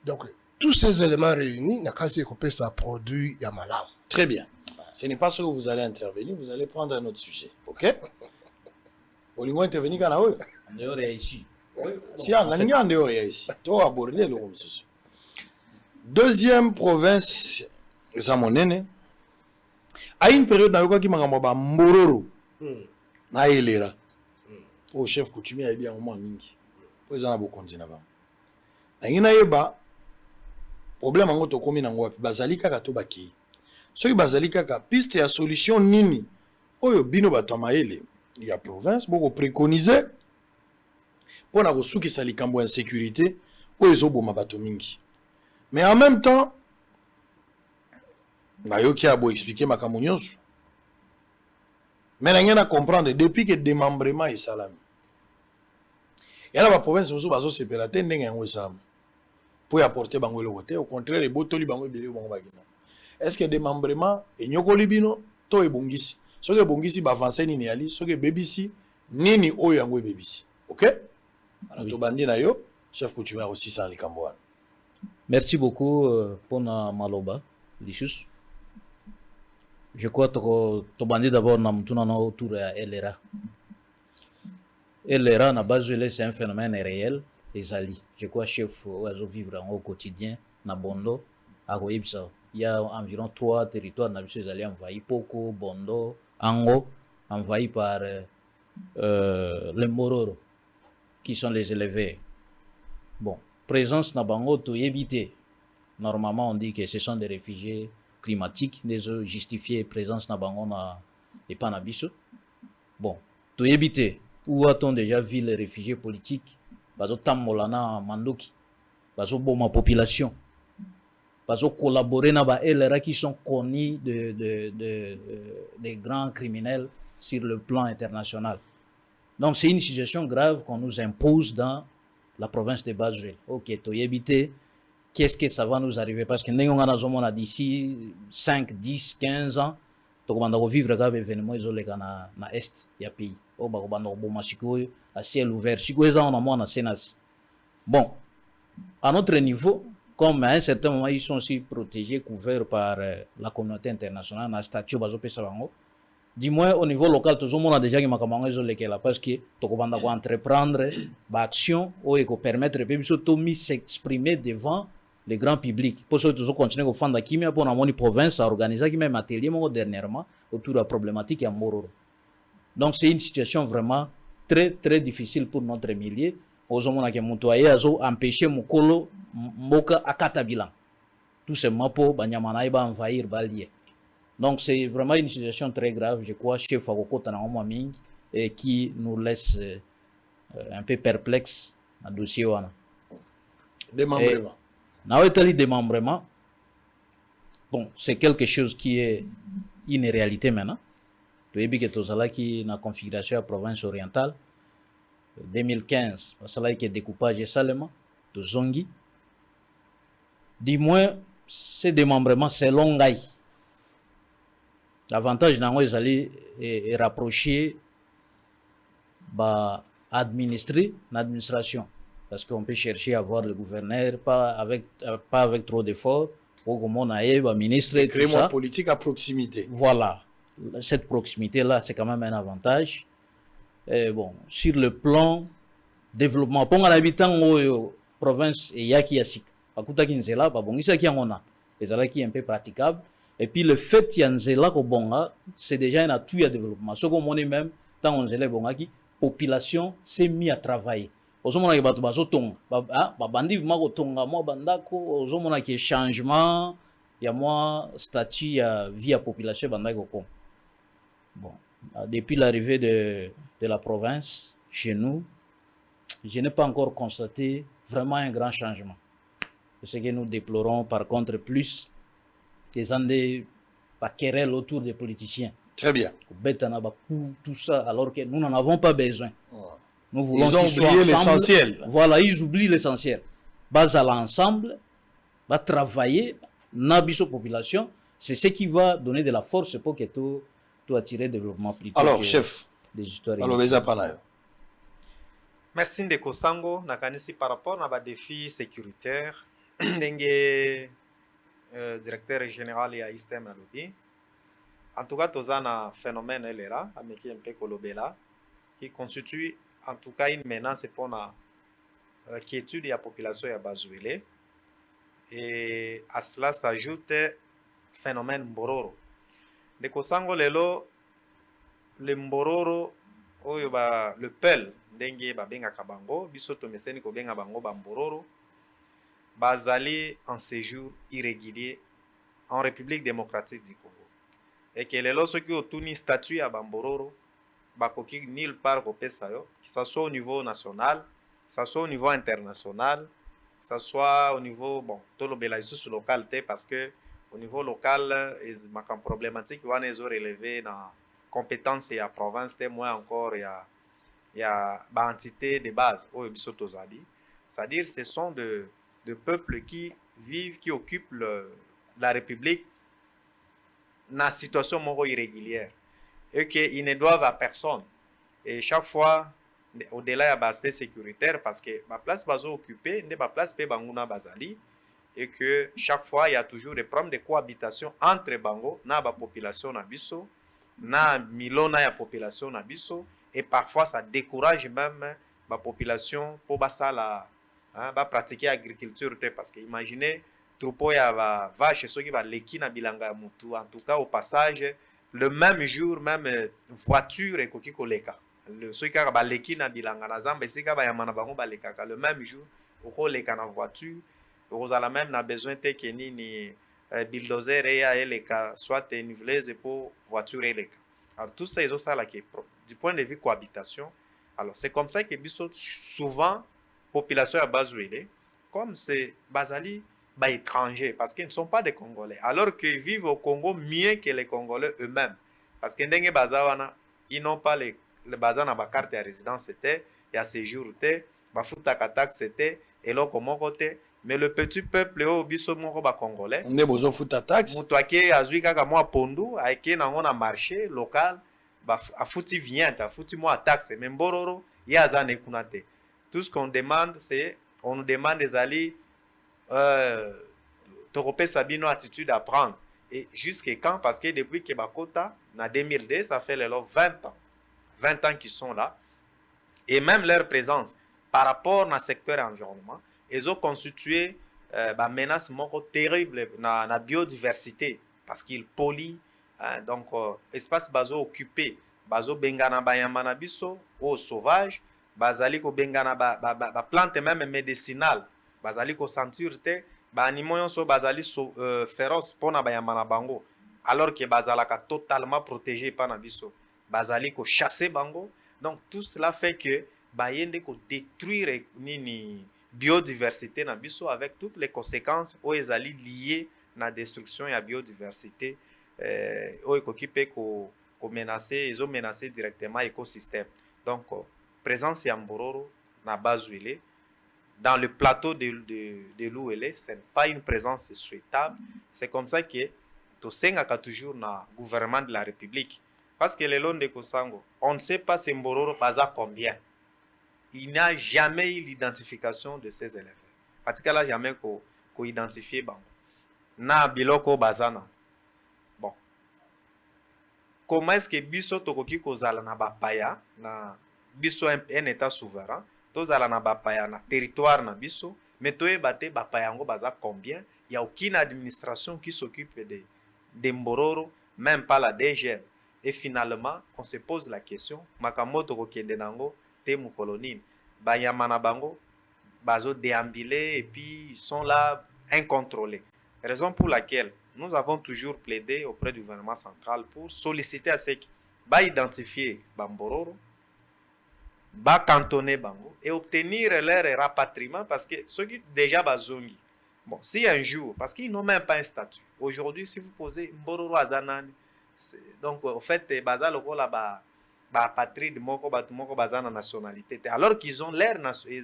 Donc, tous ces éléments réunis, n'a qu'à se couper ça produit Yamalam. Très bien. Ce n'est pas ce que vous allez intervenir, vous allez prendre un autre sujet. Ok? Vous voulez intervenir quand vous En dehors et ici. Si, en dehors et ici. Toi, aborder le rôle. Deuxième province, c'est mon aîné. À une période, dans laquelle il y a Mbororo, na elera, au chef coutumier a bien au moins mingi. Pour les gens beaucoup continuer avant. Na ina yeba problème en goto komi na ngwa bazalika katobaki. Soki bazalika ka piste ya solution nini. Oyo bino batamaele ya province boko préconiser pour na kosuki sa likambo insécurité oyo ezoboma bato mingi. Mais en même temps, nayoki abo expliquer makambo nyonso. Mais on a comprendre depuis que démembrement est salami. Il y a la province où bazo séparate ndenge yango salami. Pour apporter bango le côté au contraire les botoli bango bele bango bagina. Est-ce que démembrement et nyokoli bino to ebongisi. So que bongisi ba avancer ni ali, so que bebisi nini oyo yango bebisi. OK? Alors to bandi na yo, chef coutumier aussi sans les Cambouan. Merci beaucoup pour na maloba, Lichus. Je crois que tu bandit d'abord autour de LRA. LRA, na base c'est un phénomène réel et zali. Je crois chef oiseau vivre au quotidien na Bondo à Roibsa. Il y a environ 3 territoires na biso zali envahis Poko, Bondo, Ango envahis par les Mororo qui sont les élevés. Bon, présence na bango to éviter. Normalement on dit que ce sont des réfugiés climatique, des eaux justifiées présence na bango na et pas na biso. Bon, to éviter où a-t-on déjà vu les réfugiés politiques bazo tamolana mandoki bazo boma population bazo collaborer na ba LRA qui sont connus des grands criminels sur le plan international. Donc c'est une situation grave qu'on nous impose dans la province de Bazuel. OK, to éviter. Qu'est-ce que ça va nous arriver? Parce que nous avons d'ici 5, 10, 15 ans, nous allons vivre avec l'événement isolé dans l'Est du pays. Nous allons à ciel ouvert. Bon, à notre niveau, comme à un certain moment, ils sont aussi protégés, couverts par la communauté internationale, dans le statut du moins au niveau local, tout le monde a déjà qui m'a parce que nous allons entreprendre des actions qui permettent de s'exprimer devant le grand public. Pour ça, nous continuons à faire des kimia pour la province à organiser même atelier dernièrement autour de la problématique à Mororo. Donc c'est une situation vraiment très très difficile pour notre milieu. Aux hommes qui ont empêché Mokolo Moka Akatabilan. Tout simplement pour Banyamana va envahir Balié. Donc c'est vraiment une situation très grave, je crois, chez Fagoko Tanamaming, et qui nous laisse un peu perplexes dans le dossier. Démembrement. Démembrement, bon, c'est quelque chose qui est une réalité maintenant. Tu as vu que tu as qui la configuration de la province orientale 2015, parce que le découpage est seulement de Zongi. Du moins, ce démembrement, c'est long. L'avantage c'est d'aller rapprocher, administrer l'administration. Parce qu'on peut chercher à voir le gouverneur, pas avec trop d'efforts, pour que mon ministre et tout ça. Politique à proximité. Voilà. Cette proximité-là, c'est quand même un avantage. Et bon, sur le plan développement, pour un habitant de province, il y a qui a sik. Akuta qui nzela, bon, il y a qui en a. Et qui est un peu praticable. Et puis le fait qu'il y a nzela ko bonga, c'est déjà un atout à développement. Ce qu'on est même, tant on nzela bonga qui, population s'est mis à travailler. Ozomona ke bato bazotonga bandi mako tonga mo bandako ozomona ke changement ya moi statut ya vie ya population bandako kom. Bon, depuis l'arrivée de la province chez nous, je n'ai pas encore constaté vraiment un grand changement. Ce que nous déplorons par contre plus des années querelles autour des politiciens. Très bien. Tout ça alors que nous n'en avons pas besoin. Nous voulons ils ont oublié l'essentiel. Voilà, ils oublient l'essentiel. Base à l'ensemble, va travailler, n'abisso population, c'est ce qui va donner de la force pour que tu attires le développement plutôt. Alors, chef, des histoires. Alors, merci Ndeko Sango. Nakanisi par rapport à des défis sécuritaires. Dengue directeur général et ISTEM à l'OBI. En tout cas, tu as un phénomène LRA, avec un peu Kolobela, qui constitue en tout cas une menace pour la quiétude de la population de Bazuele. Et à cela s'ajoute le phénomène Mbororo. De Kosango Lelo, le Mbororo, le Pel, Dengue Babenga Kabango, Bisoto Meseni Kobenga Bango Bambororo, Bazali en séjour irrégulier en République démocratique du Congo. Et que les lorsque qui ont tenu statut à Bambororo, bakoki nulle part au PSAO, que ce soit au niveau national, que ce soit au niveau international, que ce soit au niveau, bon, tout le bélaïsus localité, parce que au niveau local, ma problématique, on est relevé dans compétence et la province, moins encore il y a entité de base au Bisotozadi. C'est-à-dire ce sont de peuples qui vivent, qui occupent la République dans une situation irrégulière et qu'ils ne doivent à personne. Et chaque fois, au-delà il y a l'aspect sécuritaire parce que la place est occupée, la place est bazali et que chaque fois il y a toujours des problèmes de cohabitation entre bango na la population na biso na milona ya population na biso et parfois ça décourage même la population pour pratiquer l'agriculture parce que imaginez troupeau ya ba vache ceux qui va leki na bilanga mutu en tout cas au passage le même jour même voiture et koki koleka le ceux qui va leki na bilanga na zamba esika ba yamana bango ba lekaka le même jour oko leka na voiture vous avez même besoin de ni bulldozer et les cas soit niveleuse pour voiture et les cas. Alors tout ça ils ont ça là qui du point de vue cohabitation. Alors c'est comme ça que souvent population à Bazouélé comme c'est Bazali étrangers parce qu'ils ne sont pas des Congolais alors qu'ils vivent au Congo mieux que les Congolais eux-mêmes parce que ndenge bazawana ils n'ont pas les bazana ba carte de résidence c'était il y a séjour était ba futa katak c'était et là comment côté mais le petit peuple au biso moko ba congolais ne bozo futa taxe mutu ake azwi kaka mwa pondu ake nango na marché local ba afuti viande afuti mwa taxe mais mbororo ya azane kuna te tout ce qu'on demande c'est on nous demande des alliés torope sabino attitude à prendre et jusqu'à quand parce que depuis que bakota na 2002 ça fait les 20 ans qui sont là et même leur présence par rapport au secteur environnement ils ont constitué une menace terrible dans la biodiversité parce qu'ils polluent donc espace bazo occupé bazo bengana bayamana biso au sauvage bazali ko bengana ba plante même médicinale bazali ko sentir te ba animaux yonso bazali féroce pona bayamana bango alors que bazalaka totalement protégé par na biso bazali ko chasser bango donc tout cela fait que bayende ko détruire nini biodiversité na biso avec toutes les conséquences où ils allaient liées na destruction ya biodiversité où ils ko menacer ils ont menacé directement l'écosystème donc présence ya Mbororo na Bazouélé dans le plateau de l'Ouélé ce n'est pas une présence souhaitable c'est comme ça que tosengaka toujours na gouvernement de la République parce que le long de Kosango on ne sait pas c'est Mbororo baza combien. Il n'y a jamais eu l'identification de ces élèves. Parce qu'il n'y a jamais qu'on identifie. Na biloko bazana. Bon. Comment est-ce que biso tokoki kozala na bapaya na biso un état souverain tozala na bapaya na territoire na biso mais toyebate bapaya ngo baza combien il y a aucune administration qui s'occupe de Mbororo même pas la DGM et finalement on se pose la question makambo tokokende nango te mukolonine bayamana bango bazo déambuler et puis ils sont là incontrôlés raison pour laquelle nous avons toujours plaidé auprès du gouvernement central pour solliciter à ce qui va identifier Bambororo va cantonner bango et obtenir leur rapatriement parce que ceux qui déjà bazongi bon si un jour parce qu'ils n'ont même pas un statut aujourd'hui si vous posez Mbororo azanani donc en fait baza loko là patrie de moko batu moko bazana nationalité alors qu'ils ont leur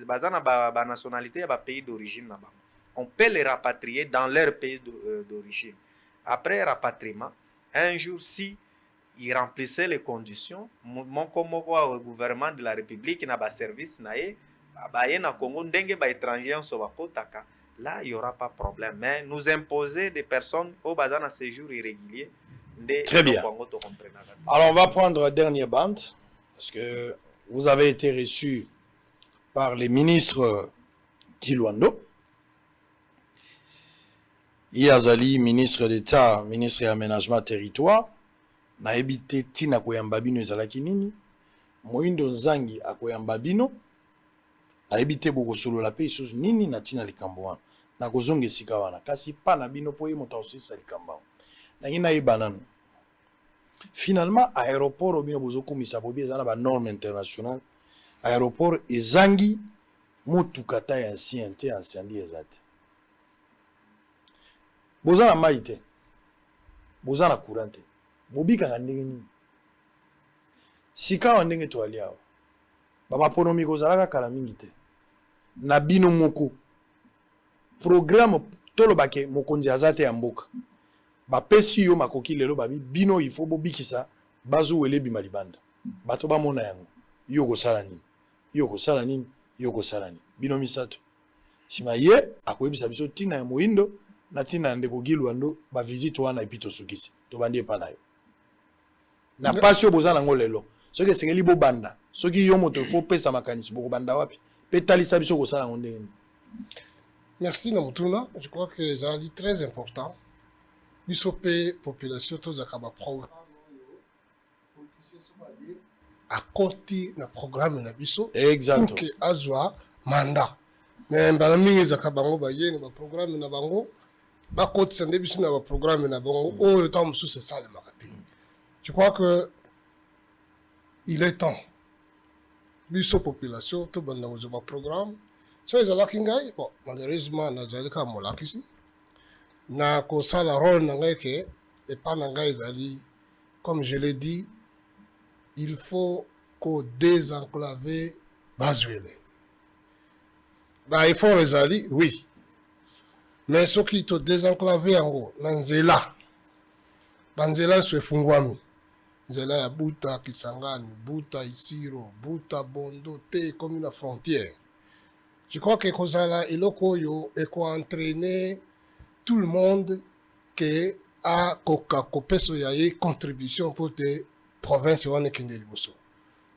bazana ba nationalité ya pays d'origine na bango on peut les rapatrier dans leur pays d'origine après rapatriement un jour si ils remplissaient les conditions moko au gouvernement de la République na ba service na ye ba ye na Congo ndenge ba étranger so bakotaka là il y aura pas problème mais nous imposer des personnes au bazana séjour irrégulier. Très bien. Alors, on va prendre la dernière bande, parce que vous avez été reçu par les ministres Kiluando. Yazali, ministre d'État, ministre d'Aménagement Territoire, na ebité Tina Koyambabino ezalaki nini, Moindo Nzangi akoyambabino, na ebité Bogosolo la paix chose nini na Tina Likamboan, na kozonge sika wana, kasi pa na bino po yemota aussi sa Likambao. Finalement, aéroport obino bozo komisa bobi ezana ba norme internationale. Aéroport ezangi motukata ya ancien te incendie ezate. Bozana maite. Bozana courant te. Bobika ndenge nini. sika wa ndenge toali awa bamaponomi kozalaka kala mingi te na bino moko programme tolobake mokonzi aza te ya mboka bapesi yo makoki lelo babi bino il faut bobikisa bazuwele bima libanda bato bamona yango yo kosala nini yo kosala nini yo kosala nini bino misato sima ye akoyebisa biso ntina ya moyindo na ntina ya ndeko Gilwando bavisite wana epi tosukisi tobandi epa na yo na pasi oyo boza nango lelo soki esengeli bobanda soki yo moto ifo pesa makanisi bokobanda wapi mpe talisa biso kosala yango ndenge nini. Merci Namutuna. Je crois que c'est très important. Bisopé population tous akaba programme à côté na programme na biso exact pour que azwa mandat. Mais mbalamingi zakabango ba yene ba programme na bango ba côté sande biso na ba programme na bango o temps sous c'est ça le marketing. Je crois que il est temps. Biso population tout banda ba programme. So ezalaki ngai bon malheureusement nazali ka molakisi na kosala rôle na ngai ke epa na ngai ezali comme je l'ai dit il faut ko désenclaver Bazuele ba effort ezali oui mais soki to désenclaver yango na nzela banzela so efungwami nzela ya Buta Kisangani Buta Isiro Buta Bondo te comme la frontière. Je crois que Kozala et Lokoyo et qu'on entraîner tout le monde qui a contribution pour des provinces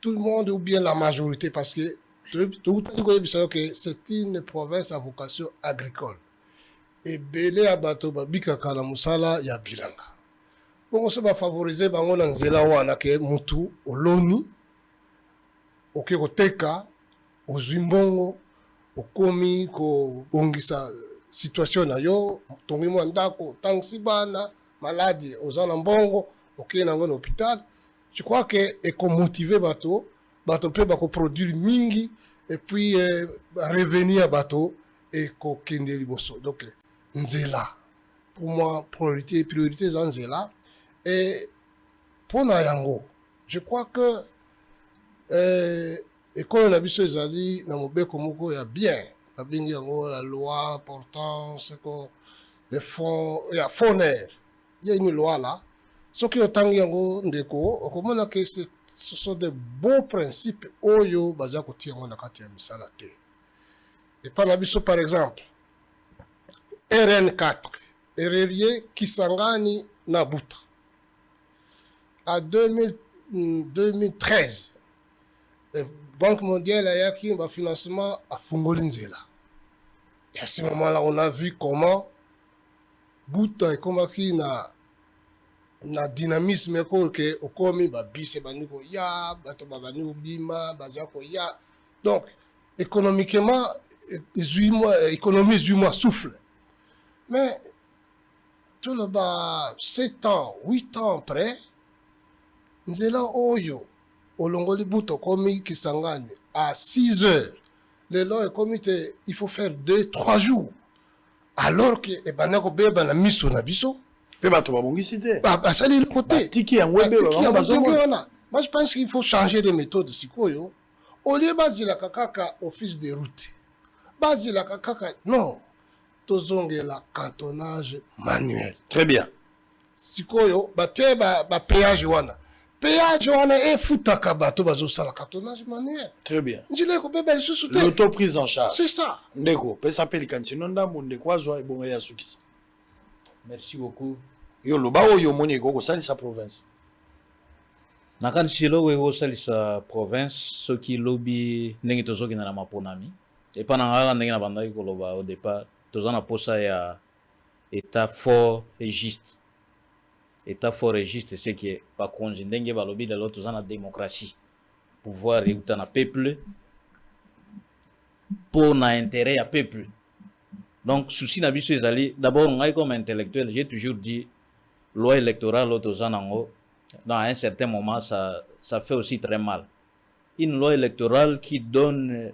tout le monde ou bien la majorité parce que c'est une province à vocation agricole. Et Belé Abato Babika Kalamusala ya Bilanga. Bon, on se va favoriser Bango Nanzela wana ke Mutu, Oloni, Okekoteka, Ozimbongo, okomi ko bongisa situation na yo tongi mo ndako tangsibana maladie ozana mbongo okena ngo l'hôpital. Je crois que et ko motiver bato pe ba ko produire mingi et puis revenir bato et ko kende liboso. Donc nzela pour moi priorité za nzela et pour na yango je crois que et quand on a vu ces alliés, dans mon bec, il y a bien, la loi portant les fonds, il y a fonds, il y a une loi là. Ce qui est en déco, comment que ce sont des bons principes, oyo, baza koti yango na kati ya misala te. Et par exemple, RN4, Erelier Kisangani Nabuta, à 2013, Banque mondiale a eu un financement à Fungolinzela. Et à ce moment-là, on a vu comment Bouta et comment qui na dynamisme que au komi ba bise baniko ya bato babani bima bazako ya. Donc économiquement économie zuma souffle. Mais tout le bas 7 ans, 8 ans après, Nzela Oyo Olongoli Buto komi Kisangani à 6 heures. Le lois est comité, il faut faire 2-3 jours. Alors que Ebanako Beba na miso na biso. Beba to babongisi te. Bah ça le côté. Tiki ya ngwebe ba. Moi je pense qu'il faut changer de méthode sikoyo. Au lieu bazila kakaka office de route. Bazila kakaka non. Tozonge la cantonnage manuel. Très bien. Sikoyo bate ba péage wana. Péage wana e futaka bato bazo sala cartonnage manuel. Très bien. L'auto-prise en charge. C'est ça. Ndeko, pesa peli kansino ndambo ndeko azwa ebonga ya sukisa. Merci beaucoup. Yo loba oyo moni eko salisa province. Nakanisi lowe ho salisa province soki lobi ndenge tozoki na maponami. Et pas na ndenge na bandaki koloba au départ tozana posa ya état fort et juste. État fort et juste, c'est que par contre, ndenge balobi de l'autre dans la démocratie, pouvoir et na peuple pour na intérêt à peuple. Donc souci na biso ezali d'abord on comme intellectuel, j'ai toujours dit loi électorale l'autre dans un certain moment ça fait aussi très mal. Une loi électorale qui donne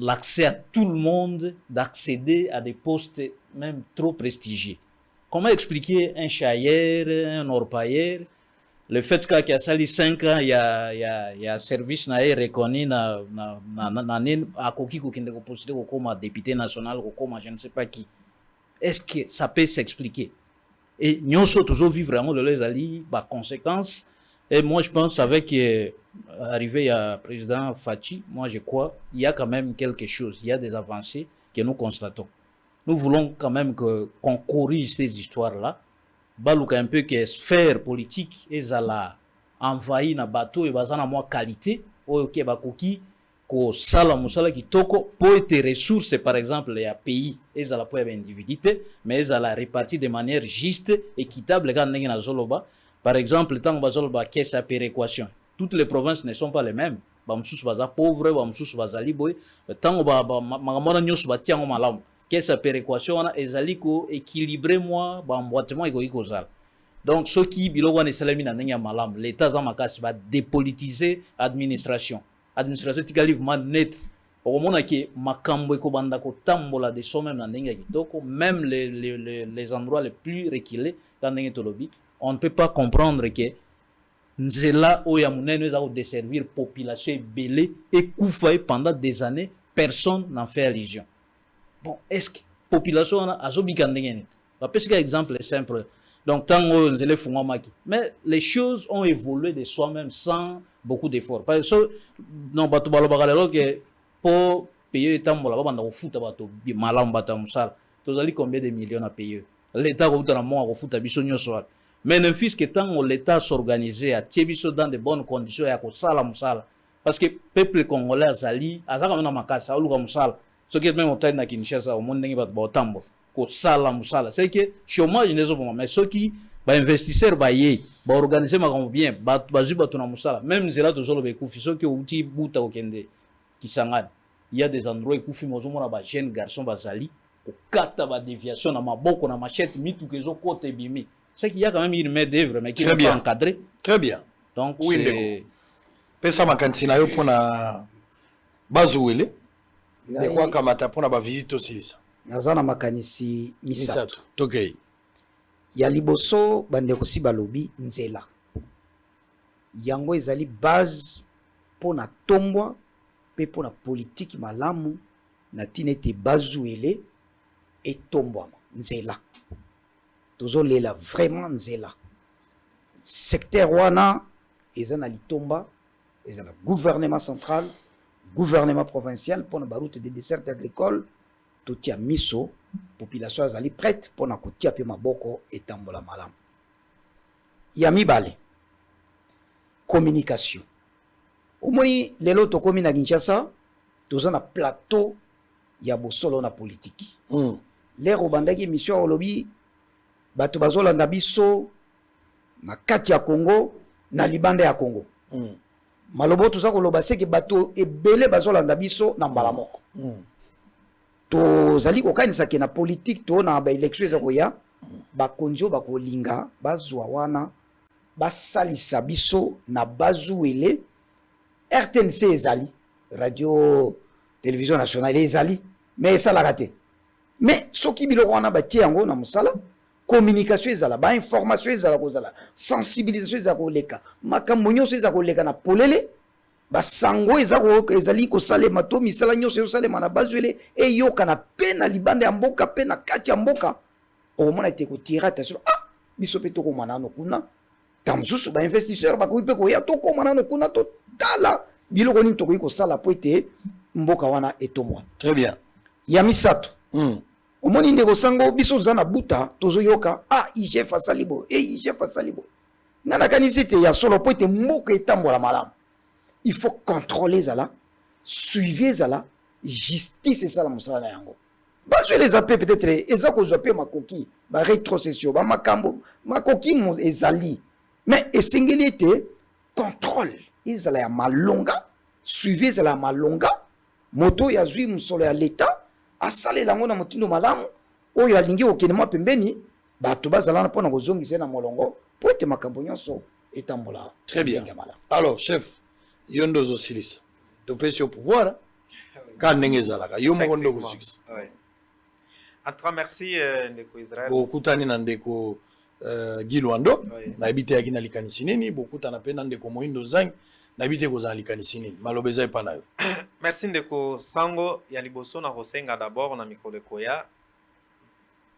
l'accès à tout le monde d'accéder à des postes même trop prestigieux. Comment expliquer un chaillère, un orpailleur le fait qu'il y a sali 5 ans, il y a service na reconnu na à koki kokinde ko poster comme député national comme je ne sais pas qui. Est-ce que ça peut s'expliquer? Et nous sommes toujours vivre vraiment de les alliés, par conséquence. Et moi, je pense avec arrivé à président Fachi, moi je crois, il y a quand même quelque chose, il y a des avancées que nous constatons. Nous voulons quand même qu'on corrige ces histoires-là. Balouka un peu que sphère politique et la envahi na bateau et bazana moi qualité ok bakoki ko sala musala qui toko pour être ressources par exemple les pays et la pour individualité mais la répartie de manière juste équitable quand ndenge na zoloba par exemple tant bazoloba caisse à péréquation toutes les provinces ne sont pas les mêmes ba mususu baza pauvre ba mususu baza liboy tant ba makamona nyosu batiango malamu caisse à péréquation na ezali ko équilibrer moi ba mboatement iko zala. Donc ce qui biloko ne salami na ndenge malam l'état za makasi ba dépolitiser administration tikali vraiment net okomona ke makambo eko banda ko tambola de so même na ndenge kitoko même les endroits les plus reculés dans ndenge tolobi on ne peut pas comprendre que nzela oya munene za ko desservir population belé et koufa pendant des années personne n'en fait allusion. Bon, est-ce que la population a zobikandengene? Parce qu'un exemple simple. Donc, tant que nous allons maki. Mais les choses ont évolué de soi-même sans beaucoup d'efforts. Parce que, non, bato balobagalelo que pour payer tant mola banda ko futa bato malam bata musala. Tozali combien de millions à payer? L'État ko tana mo ko futa biso nyoso. Mais ne fils que tant l'État s'organiser à tibiso dans de bonnes conditions ya ko sala musala. Parce que peuple congolais azali azaka na makasa oluka musala. Ce qui est même au temps na Kinshasa au monde ngi bat botambo ko sala musala c'est que chômage nezo bon mais ceux qui ba investisseur ba yé ba organiser makambo bien ba zuba tuna musala même zela to zolo be kufi ceux qui outi buta okende kisangana il y a des endroits kufi mozo mona ba jeune garçon bazali ko kata ba déviation na maboko na machette mitu kezo côté bimi c'est qu'il y a quand même une main d'œuvre mais qui est pas encadré. Très bien. Donc oui, c'est pesa makanisi na yo pona bazuwele de quoi kamata pona ba visite aussi ça. Nazana makanisi misato. Okay. Ya liboso bande kosi balobi nzela. Yango ezali base pona tombwa pe pona politique malamu na tinete bazuele et tombwa nzela. Tozolela vraiment nzela. Secteur wana ezana litomba ezana gouvernement central gouvernement provincial pour la route des desserts agricoles tout y a miso population azali prête pour na kotia pe maboko etambola malam ya mibale communication omoni lelo to komi na Kinshasa toza na plateau ya bosolo na politique l'air obandaki mission olobi bato bazolanda biso na kati ya Congo na libanda ya Congo malobo tuza koloba seke bato ebele bazolanda biso na mbala moko tozali kokanisa ke na politique to na ba élection eza koya bakonjo bakolinga bazwa wana basalisa biso na bazuele RTNC ezali radio télévision nationale ezali mais esalaka te mais soki biloko wana batie yango na mosala communication ezala ba information ezala kozala sensibilisation ezala koleka makambo nyonso ezala koleka na polele basango ezali kosalema to misala nyonso ezosalema na bazuele eyoka na pe na libanda ya mboka pe na kati ya mboka omona ete kotira attention biso pe tokoma nano kuna ta mosusu bainvestisseur bakoki mpe koya tokoma nano kuna totala biloko nini tokoki kosala po ete mboka wana etomwa. Très bien. Ya misato omoni ndeko sango biso za na buta tozoyoka IGF asali boye IGF asali boye ngana kanisi te ya solo po ete mboka etambola malamu il faut contrôler zala suivre zala justice ezala mosala na yango bazwe les appels peut-être eza kozwa pe makoki ba rétrocession ba makambo makoki ezali mais esengeli ete contrôle ezala ya malonga suivre ezala ya malonga moto ya zwi mosolo ya l'état asalela ngo na motindo malamu oyo alingi okende mwa pembeni bato bazala na pona kozongisa na molongo po ete makambo nyonso etambola. Très bien. Alors chef yondo zosilisa topesi au pouvoir ka ndenge ezalaka yo moko ndo kosikisa. En tout cas merci ndeko Israël okutani na ndeko Guy Luando Oui. nayebi te yaki na likanisi nini bokutana mpe na ndeko Moindo Zang nayebi te kozala likanisi nini maloba eza epa na yo. Merci ndeko Sango ya liboso na kosenga d'abord na mikolo ekoya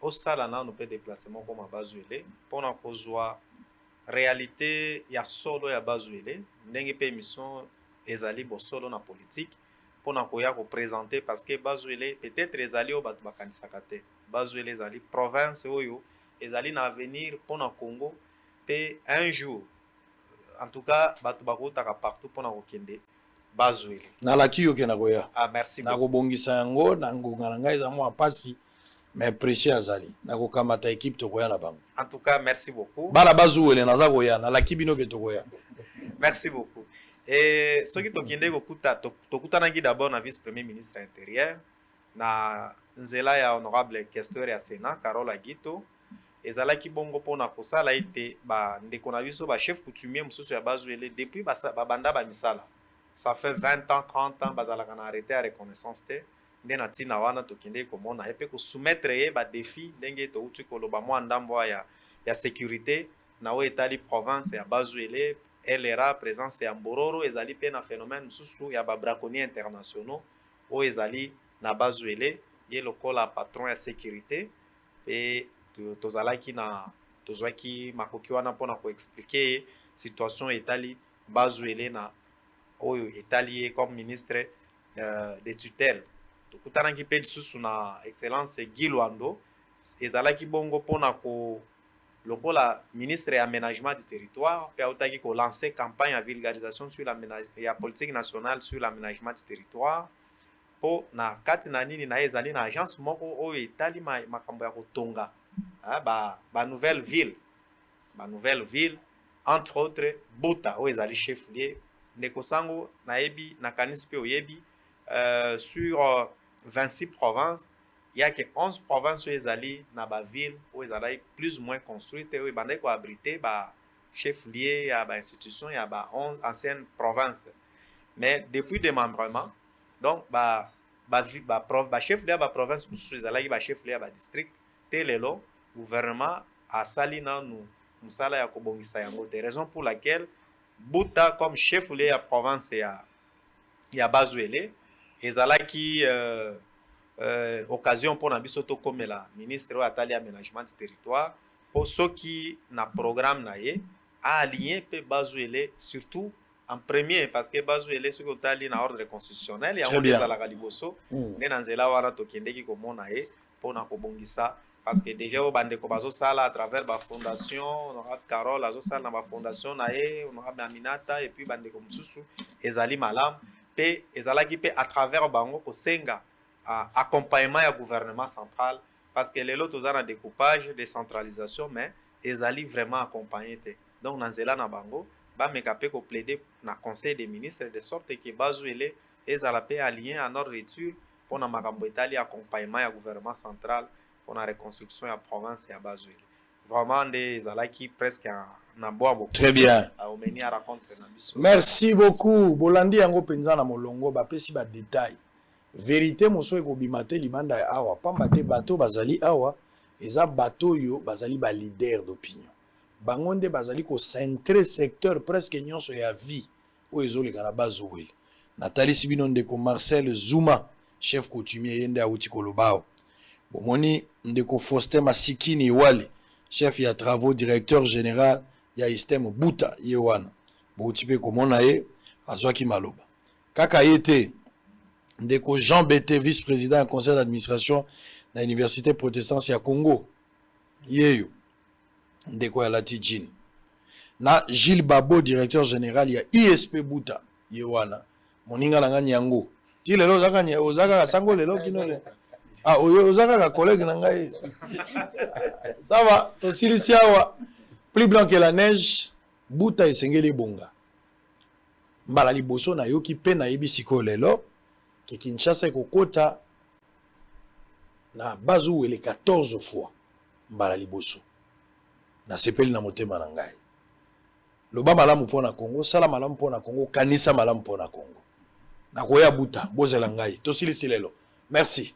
osala nanu mpe déplacement koma Bazuele mpona kozwa réalité ya solo ya Bazuele ndenge mpe émission ezali bosolo na politique mpona koya koprésenter parce que Bazuele peut-être ezali oyo bato bakanisaka te. Bazuele ezali province oyo ezali na avenir mpona Congo mpe un jour en tout cas bato bakotaka partout mpona kokende Bazuele. Nalaki yo ke na koya. Ah, merci beaucoup. Nakobongisa yango na ngonga na ngai eza mwa pasi mais précieux azali nakokamata équipe tokoya na bango. En tout cas, merci beaucoup. Bana Bazuele naza koya nalaki bino ke tokoya. Merci beaucoup. Et ce qui tokende tokutanaki d'abord na vice-premier ministre intérieur na nzela ya honorable questeur ya Sénat Carole Agito ezalaki bongo mpona kosala ete ndeko na biso chef coutumier mosusu ya Bazuele depuis banda misala. Ça fait 20 ans, 30 ans bazalaka na arrêté à reconnaissance te nde na ntina wana tokende komona epe kosoumettre ye défi ndenge touti koloba mwa ndambo ya sécurité na oyo etali province ya Bazuele LRA présence ya Mbororo ezali pe na phénomène mosusu ya braconniers internationaux oyo ezali na Bazuele ye lokola patron ya sécurité pe tozwaki makoki wana mpona koexplike situation etali Bazuele na oyo etali ye comme ministre de tutelle. Tokutanaki pe lisusu na excellence Guy Luando ezalaki bongo mpona lokola ministre ya aménagement du territoire pe autaki kolancer campagne ya vulgarisation sur la politique nationale sur l'aménagement du territoire po na kati na nini na ezali na agence moko oyo etali makambo ya kotonga nouvelle ville entre autres Buta oyo ezali chef lieu ndeko Sango nayebi nakanisi pe oyebi sur 26 provinces il y a que 11 provinces oyo ezali na ville oyo ezali plus ou moins construite oyo ebandaki koabrite chef lieu ya institution ya 11 anciennes provinces mais depuis démembrement donc chef lieu ya province mosusu ezalaki chef lieu ya district te lelo gouvernement asali nanu mosala ya kobongisa yango te raison pour laquelle Buta comme chef lieu ya province ya Bazuele ezalaki occasion pour na biso tokomela ministre oyo atali aménagement du territoire po soki na programme na ye aligné pe Bazuele surtout en premier parce que Bazuele soki otali na ordre constitutionnel yango ezalaka liboso nde na nzela wana tokendeki komona ye mpona kobongisa parce que déjà au bandeko bazosala à travers fondation honorable Carole azosala na fondation na ye honorable Aminata et puis bandeko mosusu ezali malamu pe ezalaki pe à travers bango kosenga accompagnement ya gouvernement central parce que lelo toza na découpage décentralisation mais ezali vraiment accompagné te donc na nzela na bango bameka pe koplaider na conseil des ministres de sorte que Bazuele ezala pe aligné en ordre d'étude mpona makambo etali accompagnement ya gouvernement central pour la reconstruction de la province et à Bazuele. Vraiment, des alaki presque na boa beaucoup. Très bien. À rencontre merci beaucoup. Bolandi yango penza na molongo ba pesi ba détail. Vérité moso eko bimate libanda ya awa pamba te bato bazali awa eza bato yo bazali ba leader d'opinion. Bangonde bazali ko centrer secteur presque nyonso ya vie o ezoleka na Bazuele. Nathalie Sibino ndeko Marcel Zuma, chef coutumier yende auti kolobao. Bomoni ndeko Faustin Masikini Wale, chef ya travaux directeur général ya Istem Buta yewana. Boutipe komona ye azwaki maloba. Kaka yete ndeko Jean Bété vice-président du conseil d'administration de l'université protestante ya Congo. Yeyo ndeko ya Latijini. Na Gilles Babo directeur général ya ISP Buta yewana. Moninga nanga nyango. Ti lelo ozaka sango lelo kinole. Ah, ozaka ka collègue na ngai. Ça va, to silisi awa. Plus blanc que la neige, Buta esengeli bonga. Mbala liboso na yoki pe na yebi siko lelo ke Kinshasa ekokota na Bazuele 14 fois. Mbala liboso. Na sepeli na motema na ngai. Loba malamu mpona Congo, sala malamu mpona Congo, kanisa malamu mpona Congo. Na koya Buta, bozela ngai. To silisi lelo. Merci.